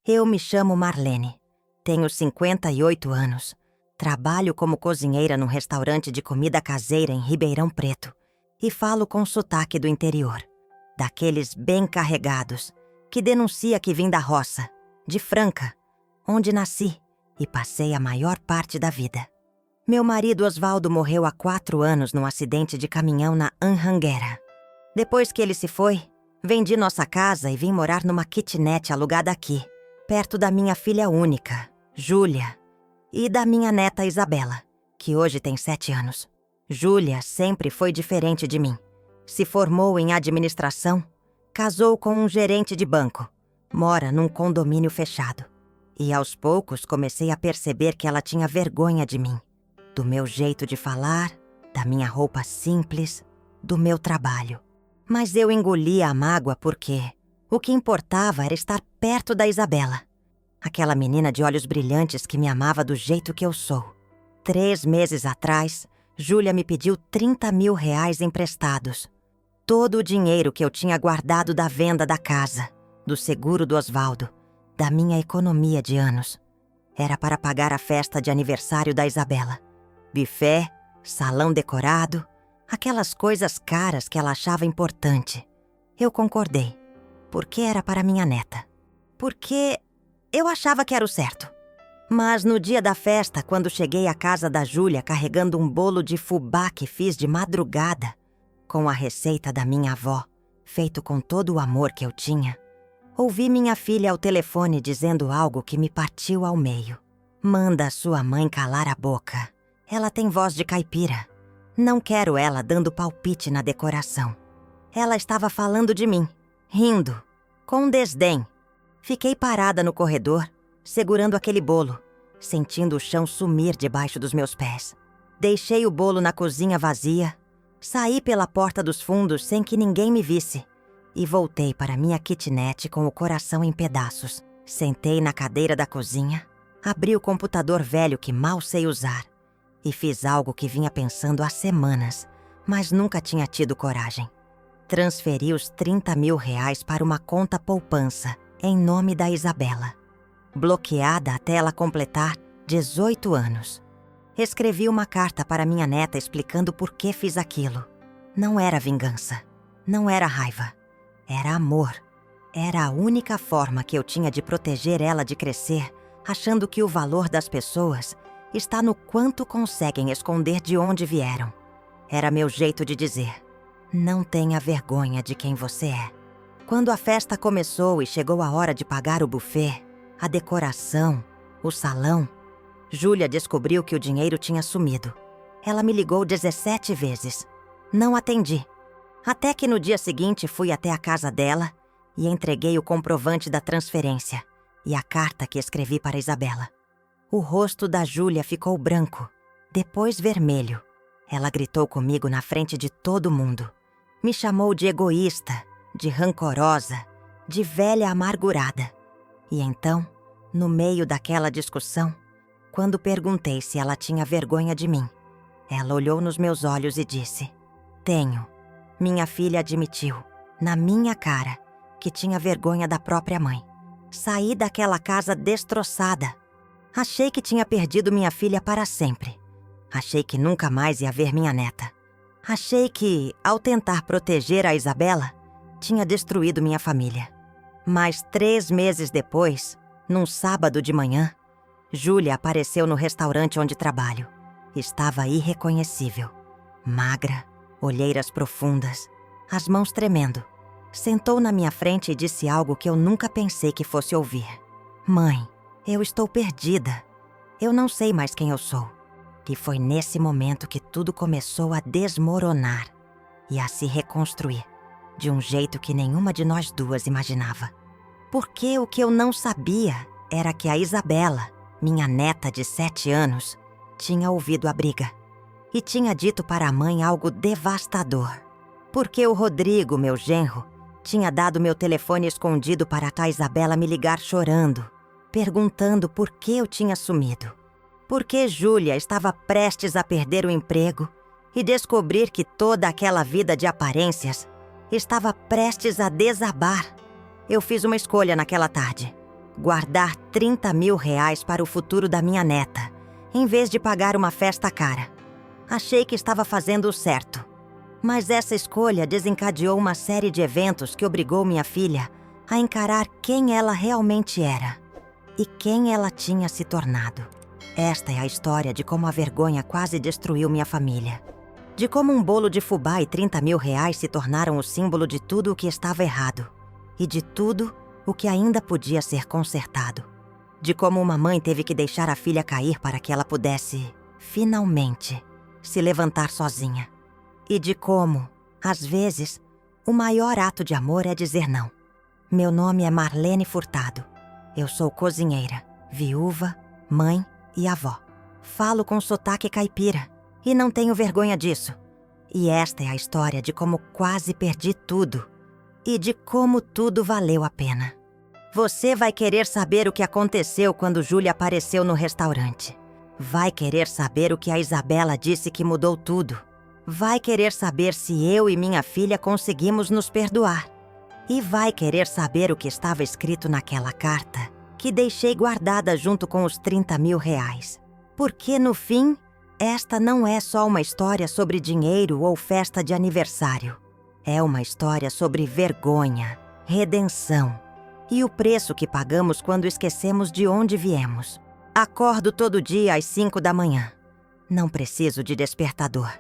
Eu me chamo Marlene, tenho 58 anos, trabalho como cozinheira num restaurante de comida caseira em Ribeirão Preto e falo com sotaque do interior, daqueles bem carregados, que denuncia que vim da roça, de Franca, onde nasci e passei a maior parte da vida. Meu marido Osvaldo morreu há 4 anos num acidente de caminhão na Anhanguera. Depois que ele se foi, vendi nossa casa e vim morar numa kitnet alugada aqui, perto da minha filha única, Júlia, e da minha neta Isabela, que hoje tem 7 anos. Júlia sempre foi diferente de mim. Se formou em administração, casou com um gerente de banco, mora num condomínio fechado. E aos poucos comecei a perceber que ela tinha vergonha de mim, do meu jeito de falar, da minha roupa simples, do meu trabalho. Mas eu engolia a mágoa porque o que importava era estar perto da Isabela, aquela menina de olhos brilhantes que me amava do jeito que eu sou. 3 meses atrás, Júlia me pediu 30 mil reais emprestados. Todo o dinheiro que eu tinha guardado da venda da casa, do seguro do Osvaldo, da minha economia de anos. Era para pagar a festa de aniversário da Isabela. Buffet, salão decorado, aquelas coisas caras que ela achava importante. Eu concordei, porque era para minha neta. Porque eu achava que era o certo. Mas no dia da festa, quando cheguei à casa da Júlia carregando um bolo de fubá que fiz de madrugada, com a receita da minha avó, feito com todo o amor que eu tinha, ouvi minha filha ao telefone dizendo algo que me partiu ao meio. Manda sua mãe calar a boca. Ela tem voz de caipira. Não quero ela dando palpite na decoração. Ela estava falando de mim, rindo, com desdém. Fiquei parada no corredor, segurando aquele bolo, sentindo o chão sumir debaixo dos meus pés. Deixei o bolo na cozinha vazia, saí pela porta dos fundos sem que ninguém me visse e voltei para minha kitnet com o coração em pedaços. Sentei na cadeira da cozinha, abri o computador velho que mal sei usar e fiz algo que vinha pensando há semanas, mas nunca tinha tido coragem. Transferi os 30 mil reais para uma conta poupança em nome da Isabela, bloqueada até ela completar 18 anos. Escrevi uma carta para minha neta explicando por que fiz aquilo. Não era vingança, não era raiva, era amor. Era a única forma que eu tinha de proteger ela de crescer, achando que o valor das pessoas está no quanto conseguem esconder de onde vieram. Era meu jeito de dizer: não tenha vergonha de quem você é. Quando a festa começou e chegou a hora de pagar o buffet, a decoração, o salão, Júlia descobriu que o dinheiro tinha sumido. Ela me ligou 17 vezes. Não atendi. Até que no dia seguinte fui até a casa dela e entreguei o comprovante da transferência e a carta que escrevi para Isabela. O rosto da Júlia ficou branco, depois vermelho. Ela gritou comigo na frente de todo mundo. Me chamou de egoísta, de rancorosa, de velha amargurada. E então, no meio daquela discussão, quando perguntei se ela tinha vergonha de mim, ela olhou nos meus olhos e disse: tenho. Minha filha admitiu, na minha cara, que tinha vergonha da própria mãe. Saí daquela casa destroçada. Achei que tinha perdido minha filha para sempre. Achei que nunca mais ia ver minha neta. Achei que, ao tentar proteger a Isabela, tinha destruído minha família. Mas 3 meses depois, num sábado de manhã, Júlia apareceu no restaurante onde trabalho. Estava irreconhecível. Magra, olheiras profundas, as mãos tremendo. Sentou na minha frente e disse algo que eu nunca pensei que fosse ouvir. Mãe, eu estou perdida. Eu não sei mais quem eu sou. E foi nesse momento que tudo começou a desmoronar e a se reconstruir, de um jeito que nenhuma de nós duas imaginava. Porque o que eu não sabia era que a Isabela, minha neta de 7 anos, tinha ouvido a briga e tinha dito para a mãe algo devastador. Porque o Rodrigo, meu genro, tinha dado meu telefone escondido para a Isabela me ligar chorando, perguntando por que eu tinha sumido. Porque Júlia estava prestes a perder o emprego e descobrir que toda aquela vida de aparências estava prestes a desabar. Eu fiz uma escolha naquela tarde. Guardar R$ 30.000 para o futuro da minha neta, em vez de pagar uma festa cara. Achei que estava fazendo o certo. Mas essa escolha desencadeou uma série de eventos que obrigou minha filha a encarar quem ela realmente era e quem ela tinha se tornado. Esta é a história de como a vergonha quase destruiu minha família. De como um bolo de fubá e R$ 30.000 se tornaram o símbolo de tudo o que estava errado e de tudo o que ainda podia ser consertado. De como uma mãe teve que deixar a filha cair para que ela pudesse, finalmente, se levantar sozinha. E de como, às vezes, o maior ato de amor é dizer não. Meu nome é Marlene Furtado. Eu sou cozinheira, viúva, mãe e avó. Falo com sotaque caipira e não tenho vergonha disso. E esta é a história de como quase perdi tudo e de como tudo valeu a pena. Você vai querer saber o que aconteceu quando Júlia apareceu no restaurante. Vai querer saber o que a Isabela disse que mudou tudo. Vai querer saber se eu e minha filha conseguimos nos perdoar. E vai querer saber o que estava escrito naquela carta que deixei guardada junto com os R$ 30.000. Porque, no fim, esta não é só uma história sobre dinheiro ou festa de aniversário. É uma história sobre vergonha, redenção e o preço que pagamos quando esquecemos de onde viemos. Acordo todo dia às 5 da manhã. Não preciso de despertador.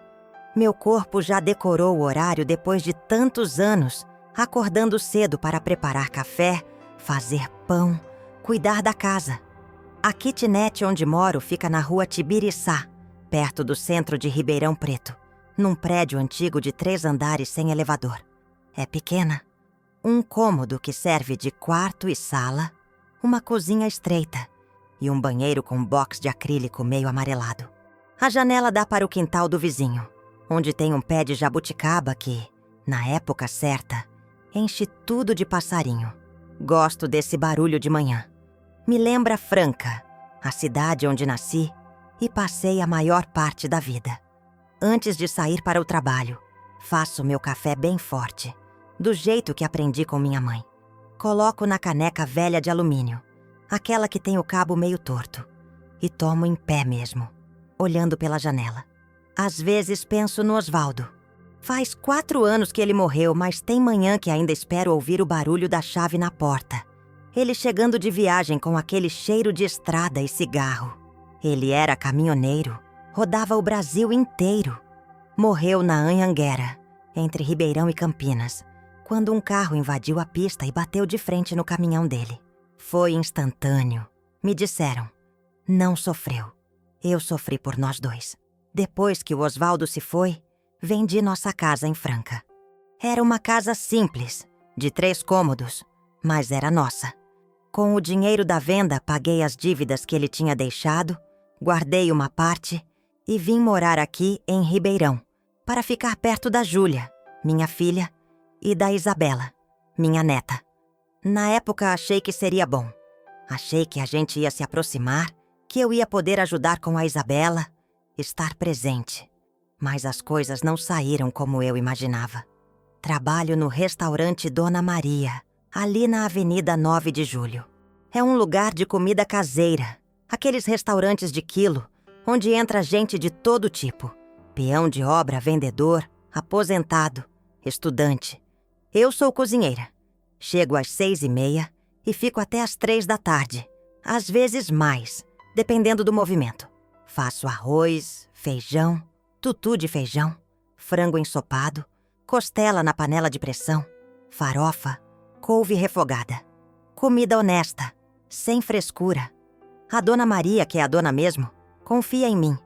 Meu corpo já decorou o horário depois de tantos anos, acordando cedo para preparar café, fazer pão, cuidar da casa. A kitnet onde moro fica na rua Tibiriçá, perto do centro de Ribeirão Preto, num prédio antigo de 3 andares sem elevador. É pequena. Um cômodo que serve de quarto e sala, uma cozinha estreita e um banheiro com box de acrílico meio amarelado. A janela dá para o quintal do vizinho, onde tem um pé de jabuticaba que, na época certa, enche tudo de passarinho. Gosto desse barulho de manhã. Me lembra Franca, a cidade onde nasci e passei a maior parte da vida. Antes de sair para o trabalho, faço meu café bem forte, do jeito que aprendi com minha mãe. Coloco na caneca velha de alumínio, aquela que tem o cabo meio torto, e tomo em pé mesmo, olhando pela janela. Às vezes penso no Osvaldo. Faz 4 anos que ele morreu, mas tem manhã que ainda espero ouvir o barulho da chave na porta. Ele chegando de viagem com aquele cheiro de estrada e cigarro. Ele era caminhoneiro, rodava o Brasil inteiro. Morreu na Anhanguera, entre Ribeirão e Campinas, quando um carro invadiu a pista e bateu de frente no caminhão dele. Foi instantâneo. Me disseram. Não sofreu. Eu sofri por nós dois. Depois que o Osvaldo se foi, vendi nossa casa em Franca. Era uma casa simples, de 3 cômodos, mas era nossa. Com o dinheiro da venda, paguei as dívidas que ele tinha deixado, guardei uma parte e vim morar aqui em Ribeirão, para ficar perto da Júlia, minha filha, e da Isabela, minha neta. Na época achei que seria bom. Achei que a gente ia se aproximar, que eu ia poder ajudar com a Isabela, estar presente. Mas as coisas não saíram como eu imaginava. Trabalho no restaurante Dona Maria, ali na Avenida 9 de Julho. É um lugar de comida caseira, aqueles restaurantes de quilo, onde entra gente de todo tipo. Peão de obra, vendedor, aposentado, estudante. Eu sou cozinheira. Chego às 6h30 e fico até às 3 da tarde, às vezes mais, dependendo do movimento. Faço arroz, feijão, tutu de feijão, frango ensopado, costela na panela de pressão, farofa, couve refogada. Comida honesta, sem frescura. A Dona Maria, que é a dona mesmo, confia em mim.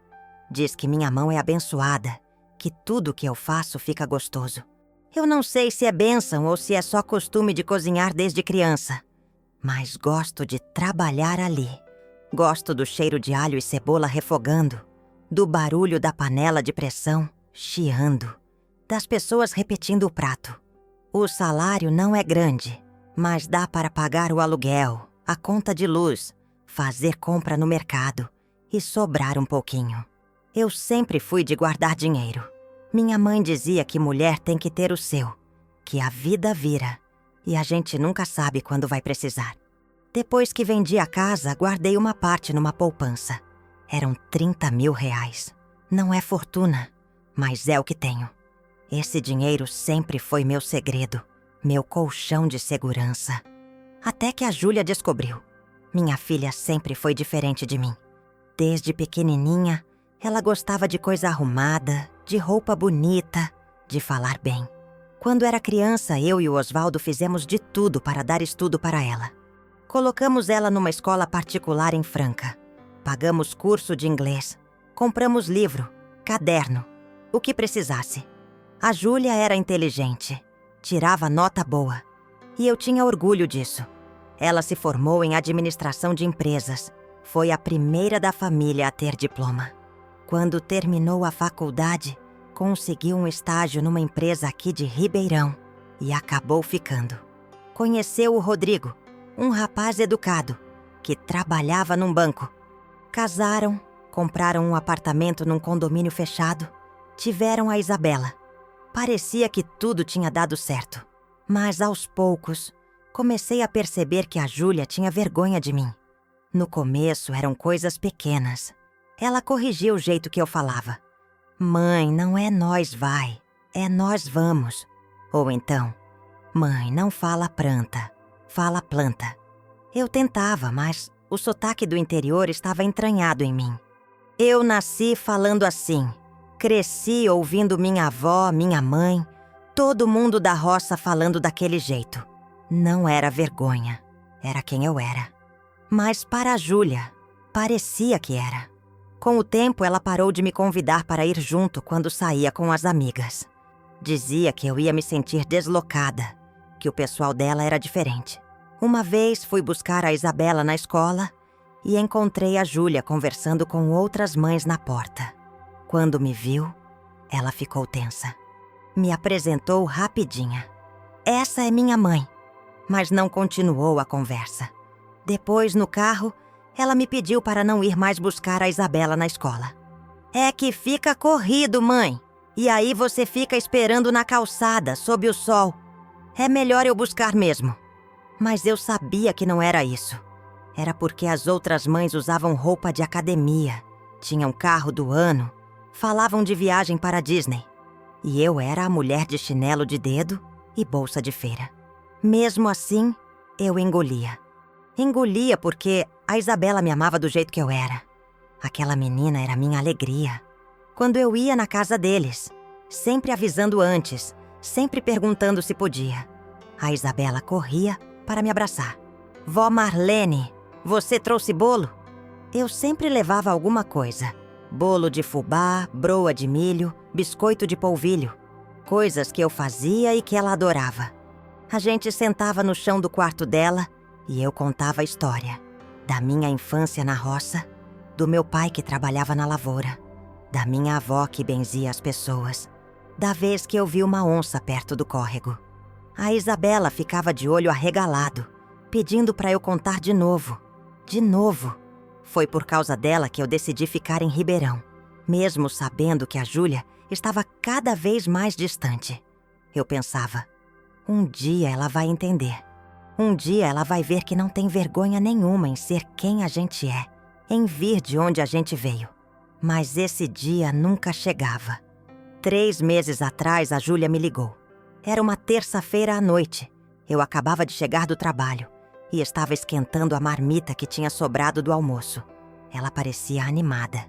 Diz que minha mão é abençoada, que tudo que eu faço fica gostoso. Eu não sei se é bênção ou se é só costume de cozinhar desde criança, mas gosto de trabalhar ali. Gosto do cheiro de alho e cebola refogando, do barulho da panela de pressão chiando, das pessoas repetindo o prato. O salário não é grande, mas dá para pagar o aluguel, a conta de luz, fazer compra no mercado e sobrar um pouquinho. Eu sempre fui de guardar dinheiro. Minha mãe dizia que mulher tem que ter o seu, que a vida vira e a gente nunca sabe quando vai precisar. Depois que vendi a casa, guardei uma parte numa poupança. Eram 30 mil reais. Não é fortuna, mas é o que tenho. Esse dinheiro sempre foi meu segredo, meu colchão de segurança. Até que a Júlia descobriu. Minha filha sempre foi diferente de mim. Desde pequenininha, ela gostava de coisa arrumada, de roupa bonita, de falar bem. Quando era criança, eu e o Osvaldo fizemos de tudo para dar estudo para ela. Colocamos ela numa escola particular em Franca. Pagamos curso de inglês. Compramos livro, caderno, o que precisasse. A Júlia era inteligente, tirava nota boa. E eu tinha orgulho disso. Ela se formou em administração de empresas. Foi a primeira da família a ter diploma. Quando terminou a faculdade, conseguiu um estágio numa empresa aqui de Ribeirão e acabou ficando. Conheceu o Rodrigo, um rapaz educado, que trabalhava num banco. Casaram, compraram um apartamento num condomínio fechado, tiveram a Isabela. Parecia que tudo tinha dado certo, mas aos poucos comecei a perceber que a Júlia tinha vergonha de mim. No começo eram coisas pequenas. Ela corrigia o jeito que eu falava. Mãe, não é nós vai, é nós vamos. Ou então, mãe, não fala planta, fala planta. Eu tentava, mas o sotaque do interior estava entranhado em mim. Eu nasci falando assim, cresci ouvindo minha avó, minha mãe, todo mundo da roça falando daquele jeito. Não era vergonha, era quem eu era. Mas para a Júlia, parecia que era. Com o tempo, ela parou de me convidar para ir junto quando saía com as amigas. Dizia que eu ia me sentir deslocada, que o pessoal dela era diferente. Uma vez fui buscar a Isabela na escola e encontrei a Júlia conversando com outras mães na porta. Quando me viu, ela ficou tensa. Me apresentou rapidinha. Essa é minha mãe, mas não continuou a conversa. Depois, no carro, ela me pediu para não ir mais buscar a Isabela na escola. É que fica corrido, mãe. E aí você fica esperando na calçada, sob o sol. É melhor eu buscar mesmo. Mas eu sabia que não era isso. Era porque as outras mães usavam roupa de academia, tinham carro do ano, falavam de viagem para a Disney. E eu era a mulher de chinelo de dedo e bolsa de feira. Mesmo assim, eu engolia. Engolia porque a Isabela me amava do jeito que eu era. Aquela menina era minha alegria. Quando eu ia na casa deles, sempre avisando antes, sempre perguntando se podia, a Isabela corria para me abraçar. Vó Marlene, você trouxe bolo? Eu sempre levava alguma coisa. Bolo de fubá, broa de milho, biscoito de polvilho. Coisas que eu fazia e que ela adorava. A gente sentava no chão do quarto dela e eu contava a história. Da minha infância na roça, do meu pai que trabalhava na lavoura, da minha avó que benzia as pessoas, da vez que eu vi uma onça perto do córrego. A Isabela ficava de olho arregalado, pedindo para eu contar de novo. De novo. Foi por causa dela que eu decidi ficar em Ribeirão, mesmo sabendo que a Júlia estava cada vez mais distante. Eu pensava, um dia ela vai entender. Um dia ela vai ver que não tem vergonha nenhuma em ser quem a gente é, em vir de onde a gente veio. Mas esse dia nunca chegava. 3 meses atrás, a Júlia me ligou. Era uma terça-feira à noite. Eu acabava de chegar do trabalho e estava esquentando a marmita que tinha sobrado do almoço. Ela parecia animada.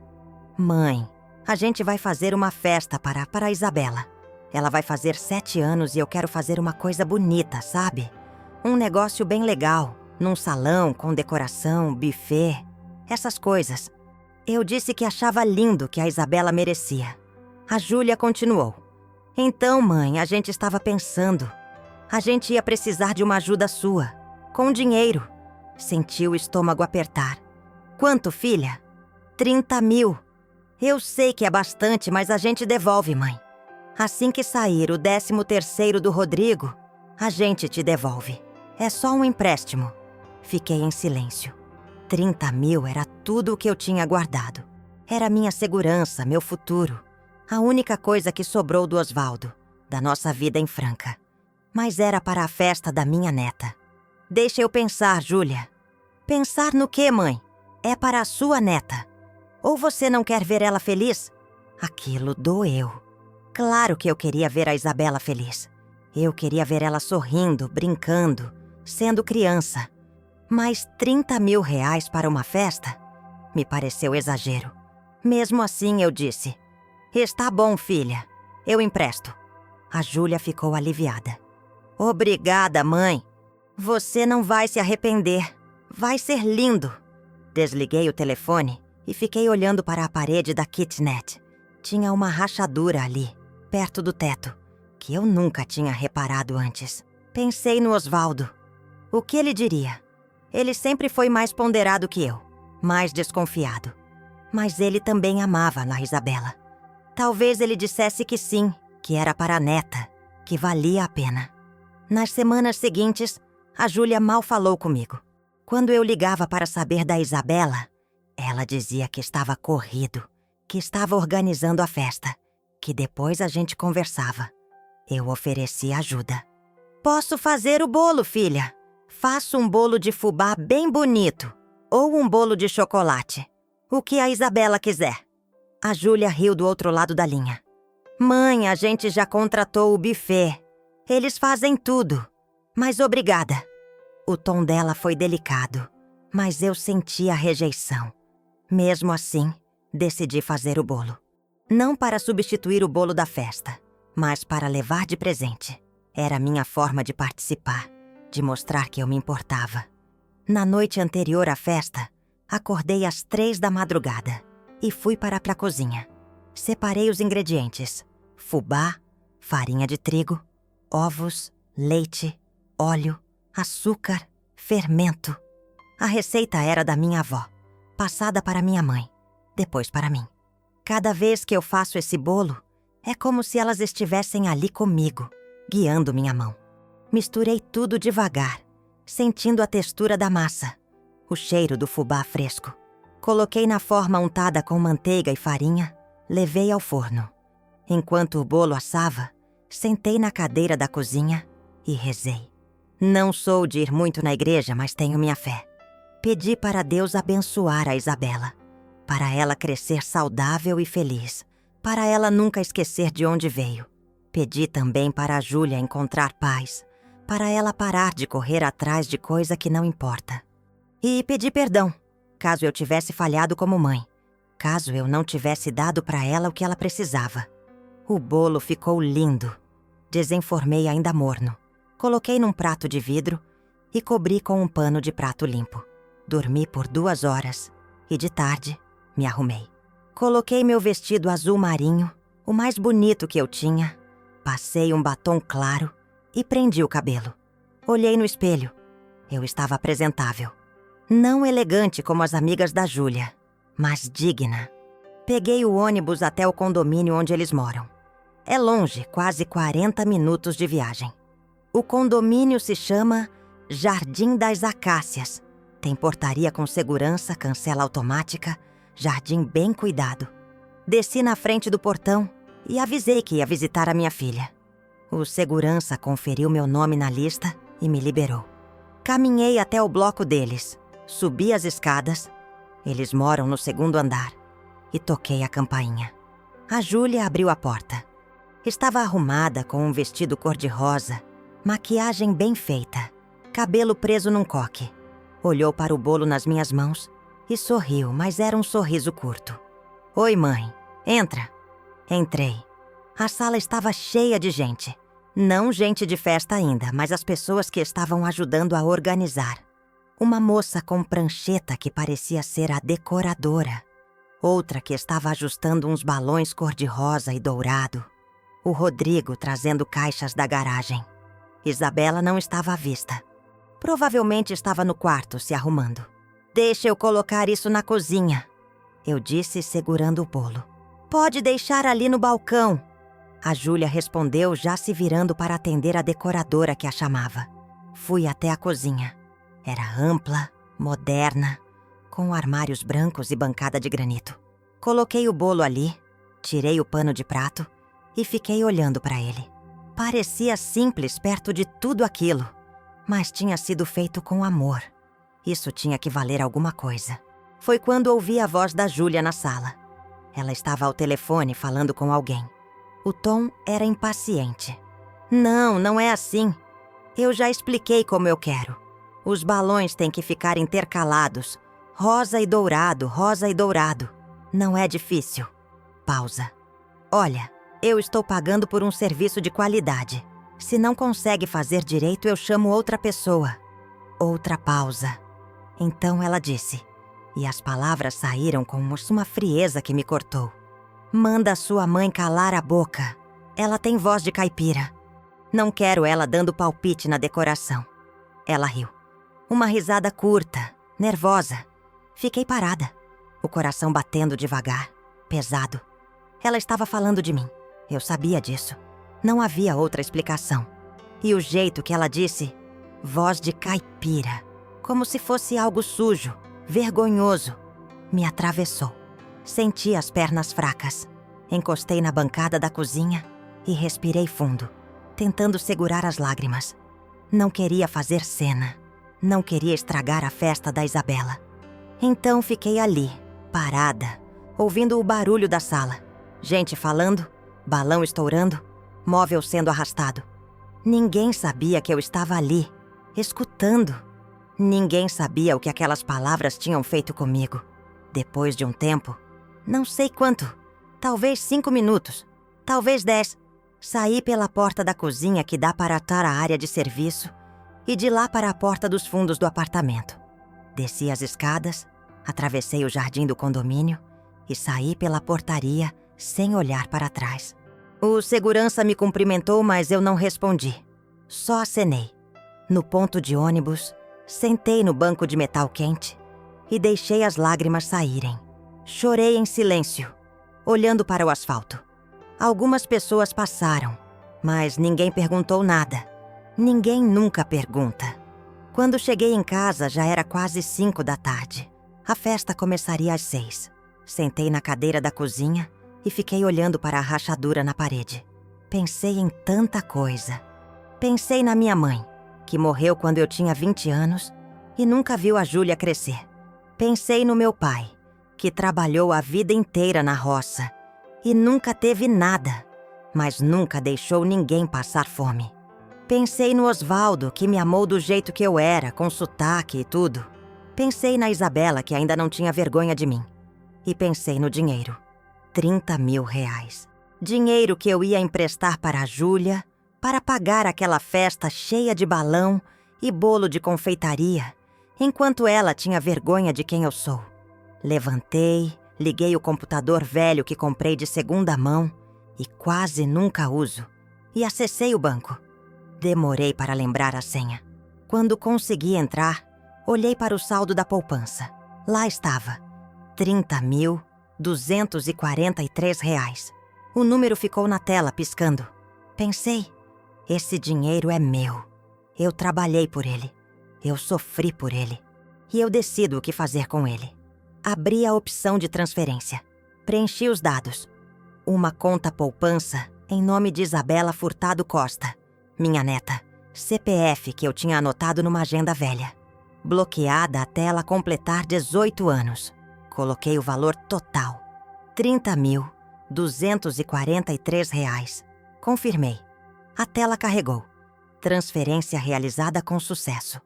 Mãe, a gente vai fazer uma festa para a Isabela. Ela vai fazer 7 anos e eu quero fazer uma coisa bonita, sabe? Um negócio bem legal, num salão com decoração, buffet, essas coisas. Eu disse que achava lindo que a Isabela merecia. A Júlia continuou. Então, mãe, a gente estava pensando. A gente ia precisar de uma ajuda sua, com dinheiro. Senti o estômago apertar. Quanto, filha? 30 mil. Eu sei que é bastante, mas a gente devolve, mãe. Assim que sair o 13º do Rodrigo, a gente te devolve. É só um empréstimo. Fiquei em silêncio. 30 mil era tudo o que eu tinha guardado. Era minha segurança, meu futuro. A única coisa que sobrou do Osvaldo, da nossa vida em Franca. Mas era para a festa da minha neta. Deixa eu pensar, Júlia. Pensar no quê, mãe? É para a sua neta. Ou você não quer ver ela feliz? Aquilo doeu. Claro que eu queria ver a Isabela feliz. Eu queria ver ela sorrindo, brincando, sendo criança. Mas 30 mil reais para uma festa? Me pareceu exagero. Mesmo assim, eu disse: está bom, filha. Eu empresto. A Júlia ficou aliviada. Obrigada, mãe. Você não vai se arrepender. Vai ser lindo. Desliguei o telefone e fiquei olhando para a parede da kitnet. Tinha uma rachadura ali, perto do teto, que eu nunca tinha reparado antes. Pensei no Osvaldo. O que ele diria? Ele sempre foi mais ponderado que eu, mais desconfiado. Mas ele também amava a Isabela. Talvez ele dissesse que sim, que era para a neta, que valia a pena. Nas semanas seguintes, a Júlia mal falou comigo. Quando eu ligava para saber da Isabela, ela dizia que estava corrido, que estava organizando a festa, que depois a gente conversava. Eu ofereci ajuda. Posso fazer o bolo, filha. Faço um bolo de fubá bem bonito, ou um bolo de chocolate. O que a Isabela quiser. A Júlia riu do outro lado da linha. Mãe, a gente já contratou o buffet. Eles fazem tudo. Mas obrigada. O tom dela foi delicado, mas eu senti a rejeição. Mesmo assim, decidi fazer o bolo. Não para substituir o bolo da festa, mas para levar de presente. Era minha forma de participar, de mostrar que eu me importava. Na noite anterior à festa, acordei às 3 da madrugada e fui para a cozinha. Separei os ingredientes: fubá, farinha de trigo, ovos, leite, óleo, açúcar, fermento. A receita era da minha avó, passada para minha mãe, depois para mim. Cada vez que eu faço esse bolo, é como se elas estivessem ali comigo, guiando minha mão. Misturei tudo devagar, sentindo a textura da massa, o cheiro do fubá fresco. Coloquei na forma untada com manteiga e farinha, levei ao forno. Enquanto o bolo assava, sentei na cadeira da cozinha e rezei. Não sou de ir muito na igreja, mas tenho minha fé. Pedi para Deus abençoar a Isabela, para ela crescer saudável e feliz, para ela nunca esquecer de onde veio. Pedi também para a Júlia encontrar paz, para ela parar de correr atrás de coisa que não importa. E pedi perdão, caso eu tivesse falhado como mãe, caso eu não tivesse dado para ela o que ela precisava. O bolo ficou lindo. Desenformei ainda morno. Coloquei num prato de vidro e cobri com um pano de prato limpo. Dormi por 2 horas e de tarde me arrumei. Coloquei meu vestido azul marinho, o mais bonito que eu tinha, passei um batom claro e prendi o cabelo. Olhei no espelho. Eu estava apresentável. Não elegante como as amigas da Júlia, mas digna. Peguei o ônibus até o condomínio onde eles moram. É longe, quase 40 minutos de viagem. O condomínio se chama Jardim das Acácias. Tem portaria com segurança, cancela automática, jardim bem cuidado. Desci na frente do portão e avisei que ia visitar a minha filha. O segurança conferiu meu nome na lista e me liberou. Caminhei até o bloco deles, subi as escadas, eles moram no 2º andar, e toquei a campainha. A Júlia abriu a porta. Estava arrumada com um vestido cor-de-rosa, maquiagem bem feita, cabelo preso num coque. Olhou para o bolo nas minhas mãos e sorriu, mas era um sorriso curto. Oi, mãe. Entra. Entrei. A sala estava cheia de gente. Não gente de festa ainda, mas as pessoas que estavam ajudando a organizar. Uma moça com prancheta que parecia ser a decoradora. Outra que estava ajustando uns balões cor-de-rosa e dourado. O Rodrigo trazendo caixas da garagem. Isabela não estava à vista. Provavelmente estava no quarto se arrumando. Deixa eu colocar isso na cozinha, eu disse segurando o bolo. Pode deixar ali no balcão. A Júlia respondeu já se virando para atender a decoradora que a chamava. Fui até a cozinha. Era ampla, moderna, com armários brancos e bancada de granito. Coloquei o bolo ali, tirei o pano de prato e fiquei olhando para ele. Parecia simples perto de tudo aquilo, mas tinha sido feito com amor. Isso tinha que valer alguma coisa. Foi quando ouvi a voz da Júlia na sala. Ela estava ao telefone falando com alguém. O tom era impaciente. Não, não é assim. Eu já expliquei como eu quero. Os balões têm que ficar intercalados. Rosa e dourado, rosa e dourado. Não é difícil. Pausa. Olha, eu estou pagando por um serviço de qualidade. Se não consegue fazer direito, eu chamo outra pessoa. Outra pausa. Então ela disse, e as palavras saíram com uma frieza que me cortou. Manda sua mãe calar a boca. Ela tem voz de caipira. Não quero ela dando palpite na decoração. Ela riu. Uma risada curta, nervosa. Fiquei parada, o coração batendo devagar, pesado. Ela estava falando de mim. Eu sabia disso. Não havia outra explicação. E o jeito que ela disse, voz de caipira, como se fosse algo sujo, vergonhoso, me atravessou. Senti as pernas fracas. Encostei na bancada da cozinha e respirei fundo, tentando segurar as lágrimas. Não queria fazer cena. Não queria estragar a festa da Isabela. Então fiquei ali, parada, ouvindo o barulho da sala. Gente falando, balão estourando, móvel sendo arrastado. Ninguém sabia que eu estava ali, escutando. Ninguém sabia o que aquelas palavras tinham feito comigo. Depois de um tempo, não sei quanto, talvez 5 minutos, talvez 10, saí pela porta da cozinha que dá para a área de serviço e de lá para a porta dos fundos do apartamento. Desci as escadas, atravessei o jardim do condomínio e saí pela portaria sem olhar para trás. O segurança me cumprimentou, mas eu não respondi. Só acenei. No ponto de ônibus, sentei no banco de metal quente e deixei as lágrimas saírem. Chorei em silêncio, olhando para o asfalto. Algumas pessoas passaram, mas ninguém perguntou nada. Ninguém nunca pergunta. Quando cheguei em casa, já era quase 5 da tarde. A festa começaria às 6. Sentei na cadeira da cozinha e fiquei olhando para a rachadura na parede. Pensei em tanta coisa. Pensei na minha mãe, que morreu quando eu tinha 20 anos e nunca viu a Júlia crescer. Pensei no meu pai, que trabalhou a vida inteira na roça e nunca teve nada, mas nunca deixou ninguém passar fome. Pensei no Osvaldo, que me amou do jeito que eu era, com sotaque e tudo. Pensei na Isabela, que ainda não tinha vergonha de mim. E pensei no dinheiro. 30 mil reais. Dinheiro que eu ia emprestar para a Júlia, para pagar aquela festa cheia de balão e bolo de confeitaria, enquanto ela tinha vergonha de quem eu sou. Levantei, liguei o computador velho que comprei de segunda mão e quase nunca uso, e acessei o banco. Demorei para lembrar a senha. Quando consegui entrar, olhei para o saldo da poupança. Lá estava, 30.243 reais. O número ficou na tela, piscando. Pensei, esse dinheiro é meu. Eu trabalhei por ele. Eu sofri por ele. E eu decido o que fazer com ele. Abri a opção de transferência. Preenchi os dados. Uma conta poupança em nome de Isabela Furtado Costa, minha neta. CPF que eu tinha anotado numa agenda velha. Bloqueada até ela completar 18 anos. Coloquei o valor total. 30.243 reais. Confirmei. A tela carregou. Transferência realizada com sucesso.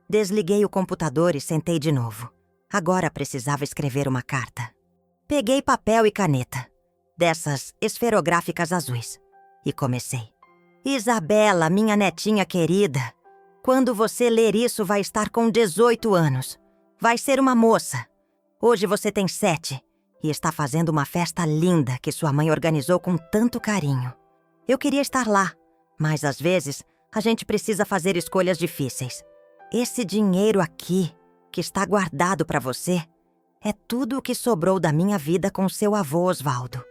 Desliguei o computador e sentei de novo. Agora precisava escrever uma carta. Peguei papel e caneta, dessas esferográficas azuis, e comecei. Isabela, minha netinha querida, quando você ler isso vai estar com 18 anos. Vai ser uma moça. Hoje você tem 7 e está fazendo uma festa linda que sua mãe organizou com tanto carinho. Eu queria estar lá, mas às vezes a gente precisa fazer escolhas difíceis. Esse dinheiro aqui, que está guardado para você, é tudo o que sobrou da minha vida com seu avô Osvaldo.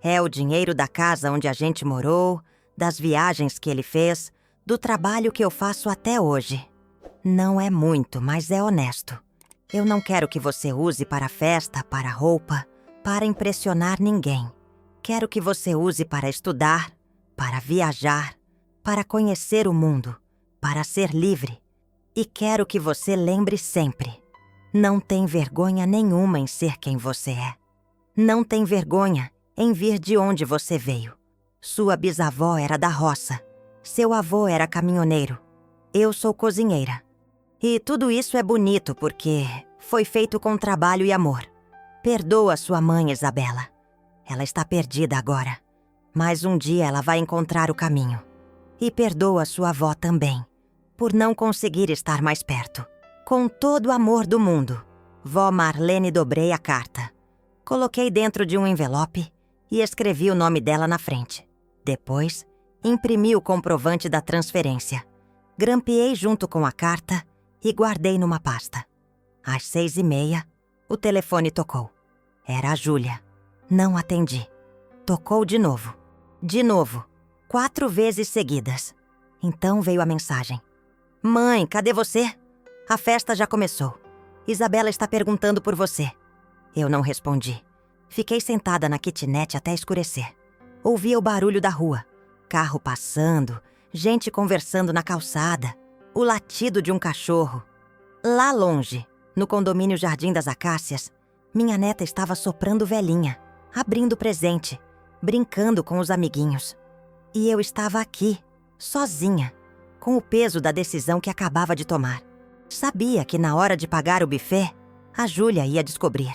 É o dinheiro da casa onde a gente morou, das viagens que ele fez, do trabalho que eu faço até hoje. Não é muito, mas é honesto. Eu não quero que você use para festa, para roupa, para impressionar ninguém. Quero que você use para estudar, para viajar, para conhecer o mundo, para ser livre. E quero que você lembre sempre: não tem vergonha nenhuma em ser quem você é. Não tem vergonha em vir de onde você veio. Sua bisavó era da roça. Seu avô era caminhoneiro. Eu sou cozinheira. E tudo isso é bonito porque foi feito com trabalho e amor. Perdoa sua mãe, Isabela. Ela está perdida agora, mas um dia ela vai encontrar o caminho. E perdoa sua avó também, por não conseguir estar mais perto. Com todo o amor do mundo, vó Marlene. Dobrei a carta. Coloquei dentro de um envelope e escrevi o nome dela na frente. Depois, imprimi o comprovante da transferência. Grampeei junto com a carta e guardei numa pasta. Às 6h30, o telefone tocou. Era a Júlia. Não atendi. Tocou de novo. De novo. 4 vezes seguidas. Então veio a mensagem: Mãe, cadê você? A festa já começou. Isabela está perguntando por você. Eu não respondi. Fiquei sentada na kitnet até escurecer. Ouvia o barulho da rua. Carro passando, gente conversando na calçada, o latido de um cachorro. Lá longe, no condomínio Jardim das Acácias, minha neta estava soprando velhinha, abrindo presente, brincando com os amiguinhos. E eu estava aqui, sozinha, com o peso da decisão que acabava de tomar. Sabia que na hora de pagar o buffet, a Júlia ia descobrir.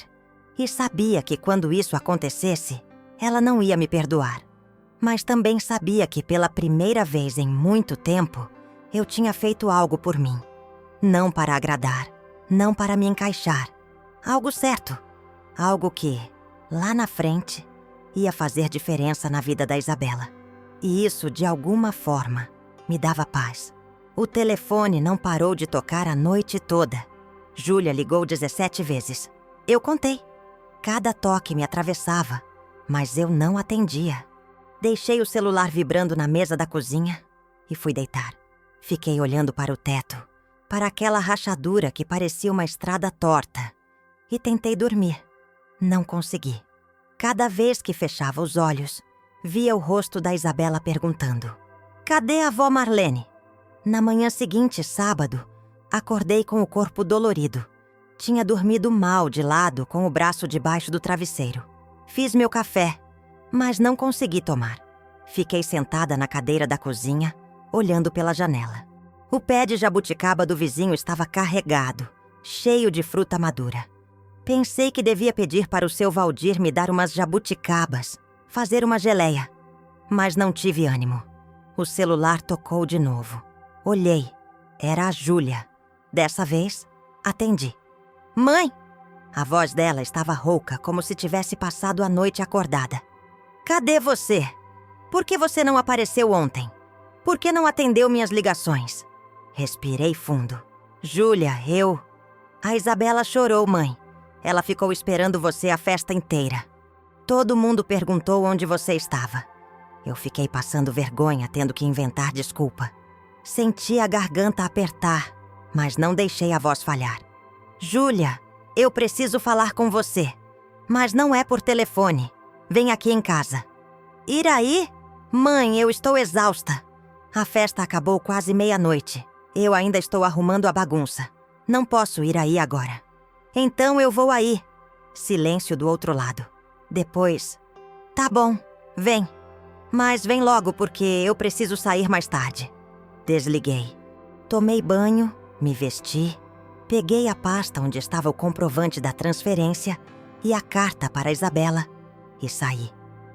E sabia que quando isso acontecesse, ela não ia me perdoar. Mas também sabia que pela primeira vez em muito tempo, eu tinha feito algo por mim. Não para agradar, não para me encaixar. Algo certo. Algo que, lá na frente, ia fazer diferença na vida da Isabela. E isso, de alguma forma, me dava paz. O telefone não parou de tocar a noite toda. Júlia ligou 17 vezes. Eu contei. Cada toque me atravessava, mas eu não atendia. Deixei o celular vibrando na mesa da cozinha e fui deitar. Fiquei olhando para o teto, para aquela rachadura que parecia uma estrada torta, e tentei dormir. Não consegui. Cada vez que fechava os olhos, via o rosto da Isabela perguntando: Cadê a avó Marlene? Na manhã seguinte, sábado, acordei com o corpo dolorido. Tinha dormido mal de lado com o braço debaixo do travesseiro. Fiz meu café, mas não consegui tomar. Fiquei sentada na cadeira da cozinha, olhando pela janela. O pé de jabuticaba do vizinho estava carregado, cheio de fruta madura. Pensei que devia pedir para o seu Valdir me dar umas jabuticabas, fazer uma geleia, mas não tive ânimo. O celular tocou de novo. Olhei. Era a Júlia. Dessa vez, atendi. Mãe! A voz dela estava rouca, como se tivesse passado a noite acordada. Cadê você? Por que você não apareceu ontem? Por que não atendeu minhas ligações? Respirei fundo. Júlia, A Isabela chorou, mãe. Ela ficou esperando você a festa inteira. Todo mundo perguntou onde você estava. Eu fiquei passando vergonha, tendo que inventar desculpa. Senti a garganta apertar, mas não deixei a voz falhar. Júlia, eu preciso falar com você. Mas não é por telefone. Vem aqui em casa. Ir aí? Mãe, eu estou exausta. A festa acabou quase meia-noite. Eu ainda estou arrumando a bagunça. Não posso ir aí agora. Então eu vou aí. Silêncio do outro lado. Depois, tá bom, vem. Mas vem logo porque eu preciso sair mais tarde. Desliguei. Tomei banho, me vesti, peguei a pasta onde estava o comprovante da transferência e a carta para a Isabela e saí.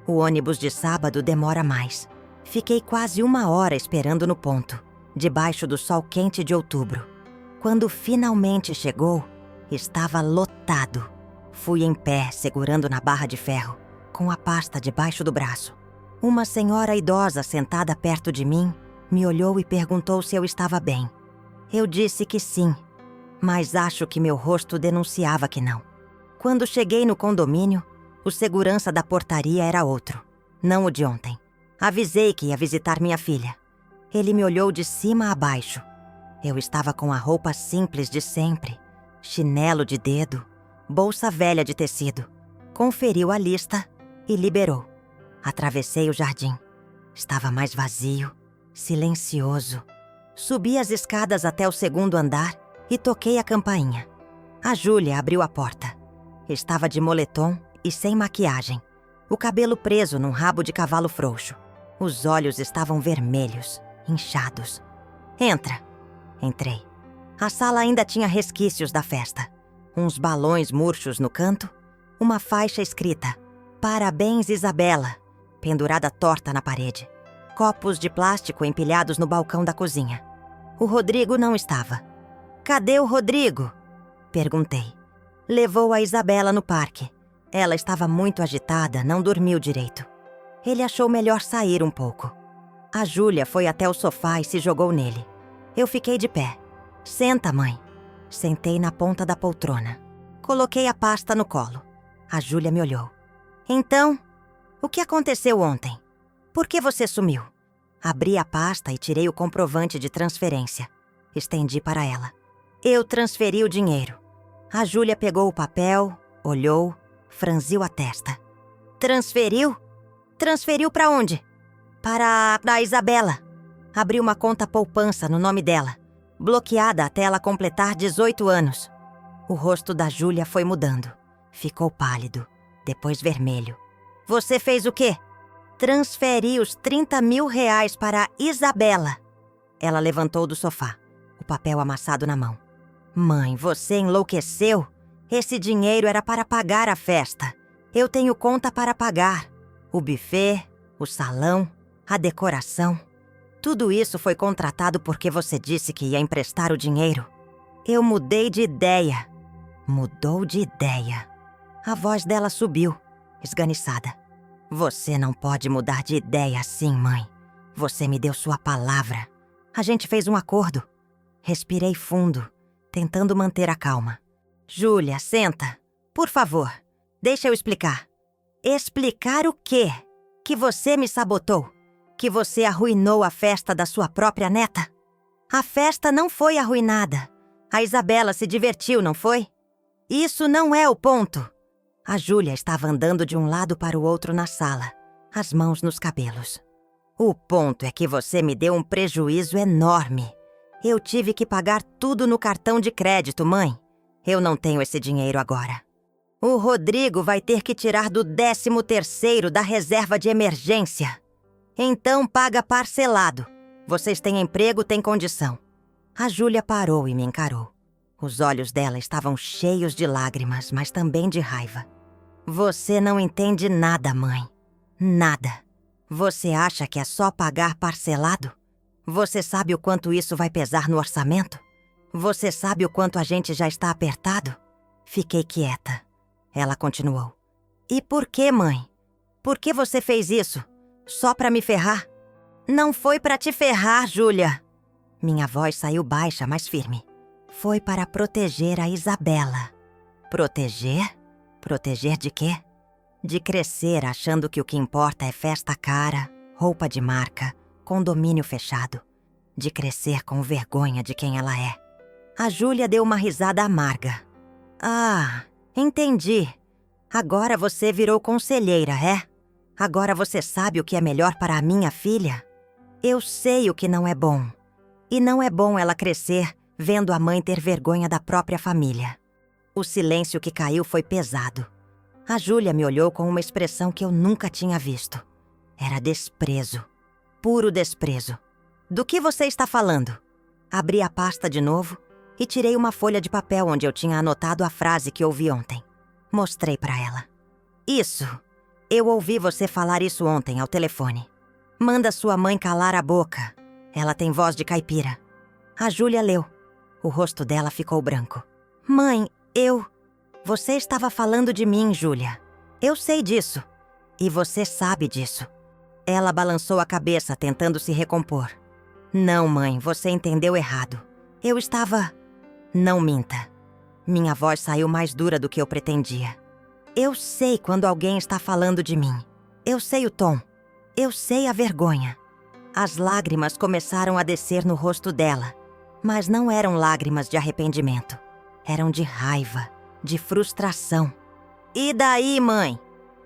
O ônibus de sábado demora mais. Fiquei quase 1 hora esperando no ponto, debaixo do sol quente de outubro. Quando finalmente chegou, estava lotado. Fui em pé, segurando na barra de ferro, com a pasta debaixo do braço. Uma senhora idosa sentada perto de mim me olhou e perguntou se eu estava bem. Eu disse que sim, mas acho que meu rosto denunciava que não. Quando cheguei no condomínio, o segurança da portaria era outro, não o de ontem. Avisei que ia visitar minha filha. Ele me olhou de cima a baixo. Eu estava com a roupa simples de sempre, chinelo de dedo, bolsa velha de tecido. Conferiu a lista e liberou. Atravessei o jardim. Estava mais vazio, silencioso. Subi as escadas até o segundo andar e toquei a campainha. A Júlia abriu a porta. Estava de moletom e sem maquiagem, o cabelo preso num rabo de cavalo frouxo. Os olhos estavam vermelhos, inchados. Entra. Entrei. A sala ainda tinha resquícios da festa. Uns balões murchos no canto, uma faixa escrita "Parabéns, Isabela", pendurada torta na parede. Copos de plástico empilhados no balcão da cozinha. O Rodrigo não estava. "Cadê o Rodrigo?" perguntei. Levou a Isabela no parque. Ela estava muito agitada, não dormiu direito. Ele achou melhor sair um pouco. A Júlia foi até o sofá e se jogou nele. Eu fiquei de pé. "Senta, mãe." Sentei na ponta da poltrona. Coloquei a pasta no colo. A Júlia me olhou. "Então, o que aconteceu ontem? Por que você sumiu?" Abri a pasta e tirei o comprovante de transferência. Estendi para ela. "Eu transferi o dinheiro." A Júlia pegou o papel, olhou, franziu a testa. "Transferiu? Transferiu para onde?" Para a Isabela." Abri uma conta poupança no nome dela, bloqueada até ela completar 18 anos. O rosto da Júlia foi mudando. Ficou pálido, depois vermelho. "Você fez o quê?" "Transferi os 30 mil reais para a Isabela." Ela levantou do sofá, o papel amassado na mão. "Mãe, você enlouqueceu? Esse dinheiro era para pagar a festa. Eu tenho conta para pagar. O buffet, o salão, a decoração. Tudo isso foi contratado porque você disse que ia emprestar o dinheiro. Eu mudei de ideia." Mudou de ideia. A voz dela subiu, esganiçada. "Você não pode mudar de ideia assim, mãe. Você me deu sua palavra. A gente fez um acordo." Respirei fundo, tentando manter a calma. "Júlia, senta. Por favor, deixa eu explicar." "Explicar o quê? Que você me sabotou? Que você arruinou a festa da sua própria neta?" "A festa não foi arruinada. A Isabela se divertiu, não foi?" "Isso não é o ponto." A Júlia estava andando de um lado para o outro na sala, as mãos nos cabelos. "O ponto é que você me deu um prejuízo enorme. Eu tive que pagar tudo no cartão de crédito, mãe. Eu não tenho esse dinheiro agora. O Rodrigo vai ter que tirar do 13º da reserva de emergência. Então paga parcelado. Vocês têm emprego, têm condição." A Júlia parou e me encarou. Os olhos dela estavam cheios de lágrimas, mas também de raiva. "Você não entende nada, mãe. Nada. Você acha que é só pagar parcelado? Você sabe o quanto isso vai pesar no orçamento? Você sabe o quanto a gente já está apertado?" Fiquei quieta. Ela continuou. "E por que, mãe? Por que você fez isso? Só para me ferrar?" "Não foi para te ferrar, Júlia." Minha voz saiu baixa, mas firme. "Foi para proteger a Isabela." "Proteger? Proteger de quê?" "De crescer achando que o que importa é festa cara, roupa de marca, condomínio fechado. De crescer com vergonha de quem ela é." A Júlia deu uma risada amarga. "Ah, entendi. Agora você virou conselheira, é? Agora você sabe o que é melhor para a minha filha? Eu sei o que não é bom. E não é bom ela crescer vendo a mãe ter vergonha da própria família." O silêncio que caiu foi pesado. A Júlia me olhou com uma expressão que eu nunca tinha visto. Era desprezo. Puro desprezo. "Do que você está falando?" Abri a pasta de novo e tirei uma folha de papel onde eu tinha anotado a frase que ouvi ontem. Mostrei para ela. "Isso. Eu ouvi você falar isso ontem ao telefone. Manda sua mãe calar a boca. Ela tem voz de caipira." A Júlia leu. O rosto dela ficou branco. "Mãe, Você estava falando de mim, Júlia. Eu sei disso. E você sabe disso." Ela balançou a cabeça, tentando se recompor. "Não, mãe, você entendeu errado. Eu estava..." "Não minta." Minha voz saiu mais dura do que eu pretendia. "Eu sei quando alguém está falando de mim. Eu sei o tom. Eu sei a vergonha." As lágrimas começaram a descer no rosto dela, mas não eram lágrimas de arrependimento. Eram de raiva, de frustração. "E daí, mãe?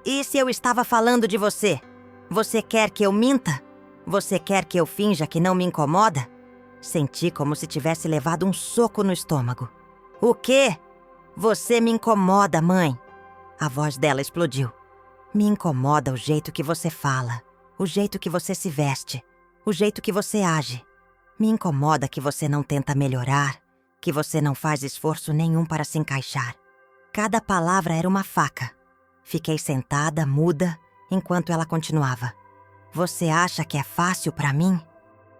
E se eu estava falando de você? Você quer que eu minta? Você quer que eu finja que não me incomoda?" Senti como se tivesse levado um soco no estômago. O quê? Você me incomoda, mãe. A voz dela explodiu. Me incomoda o jeito que você fala, o jeito que você se veste, o jeito que você age. Me incomoda que você não tenta melhorar, que você não faz esforço nenhum para se encaixar. Cada palavra era uma faca. Fiquei sentada, muda, enquanto ela continuava. Você acha que é fácil para mim?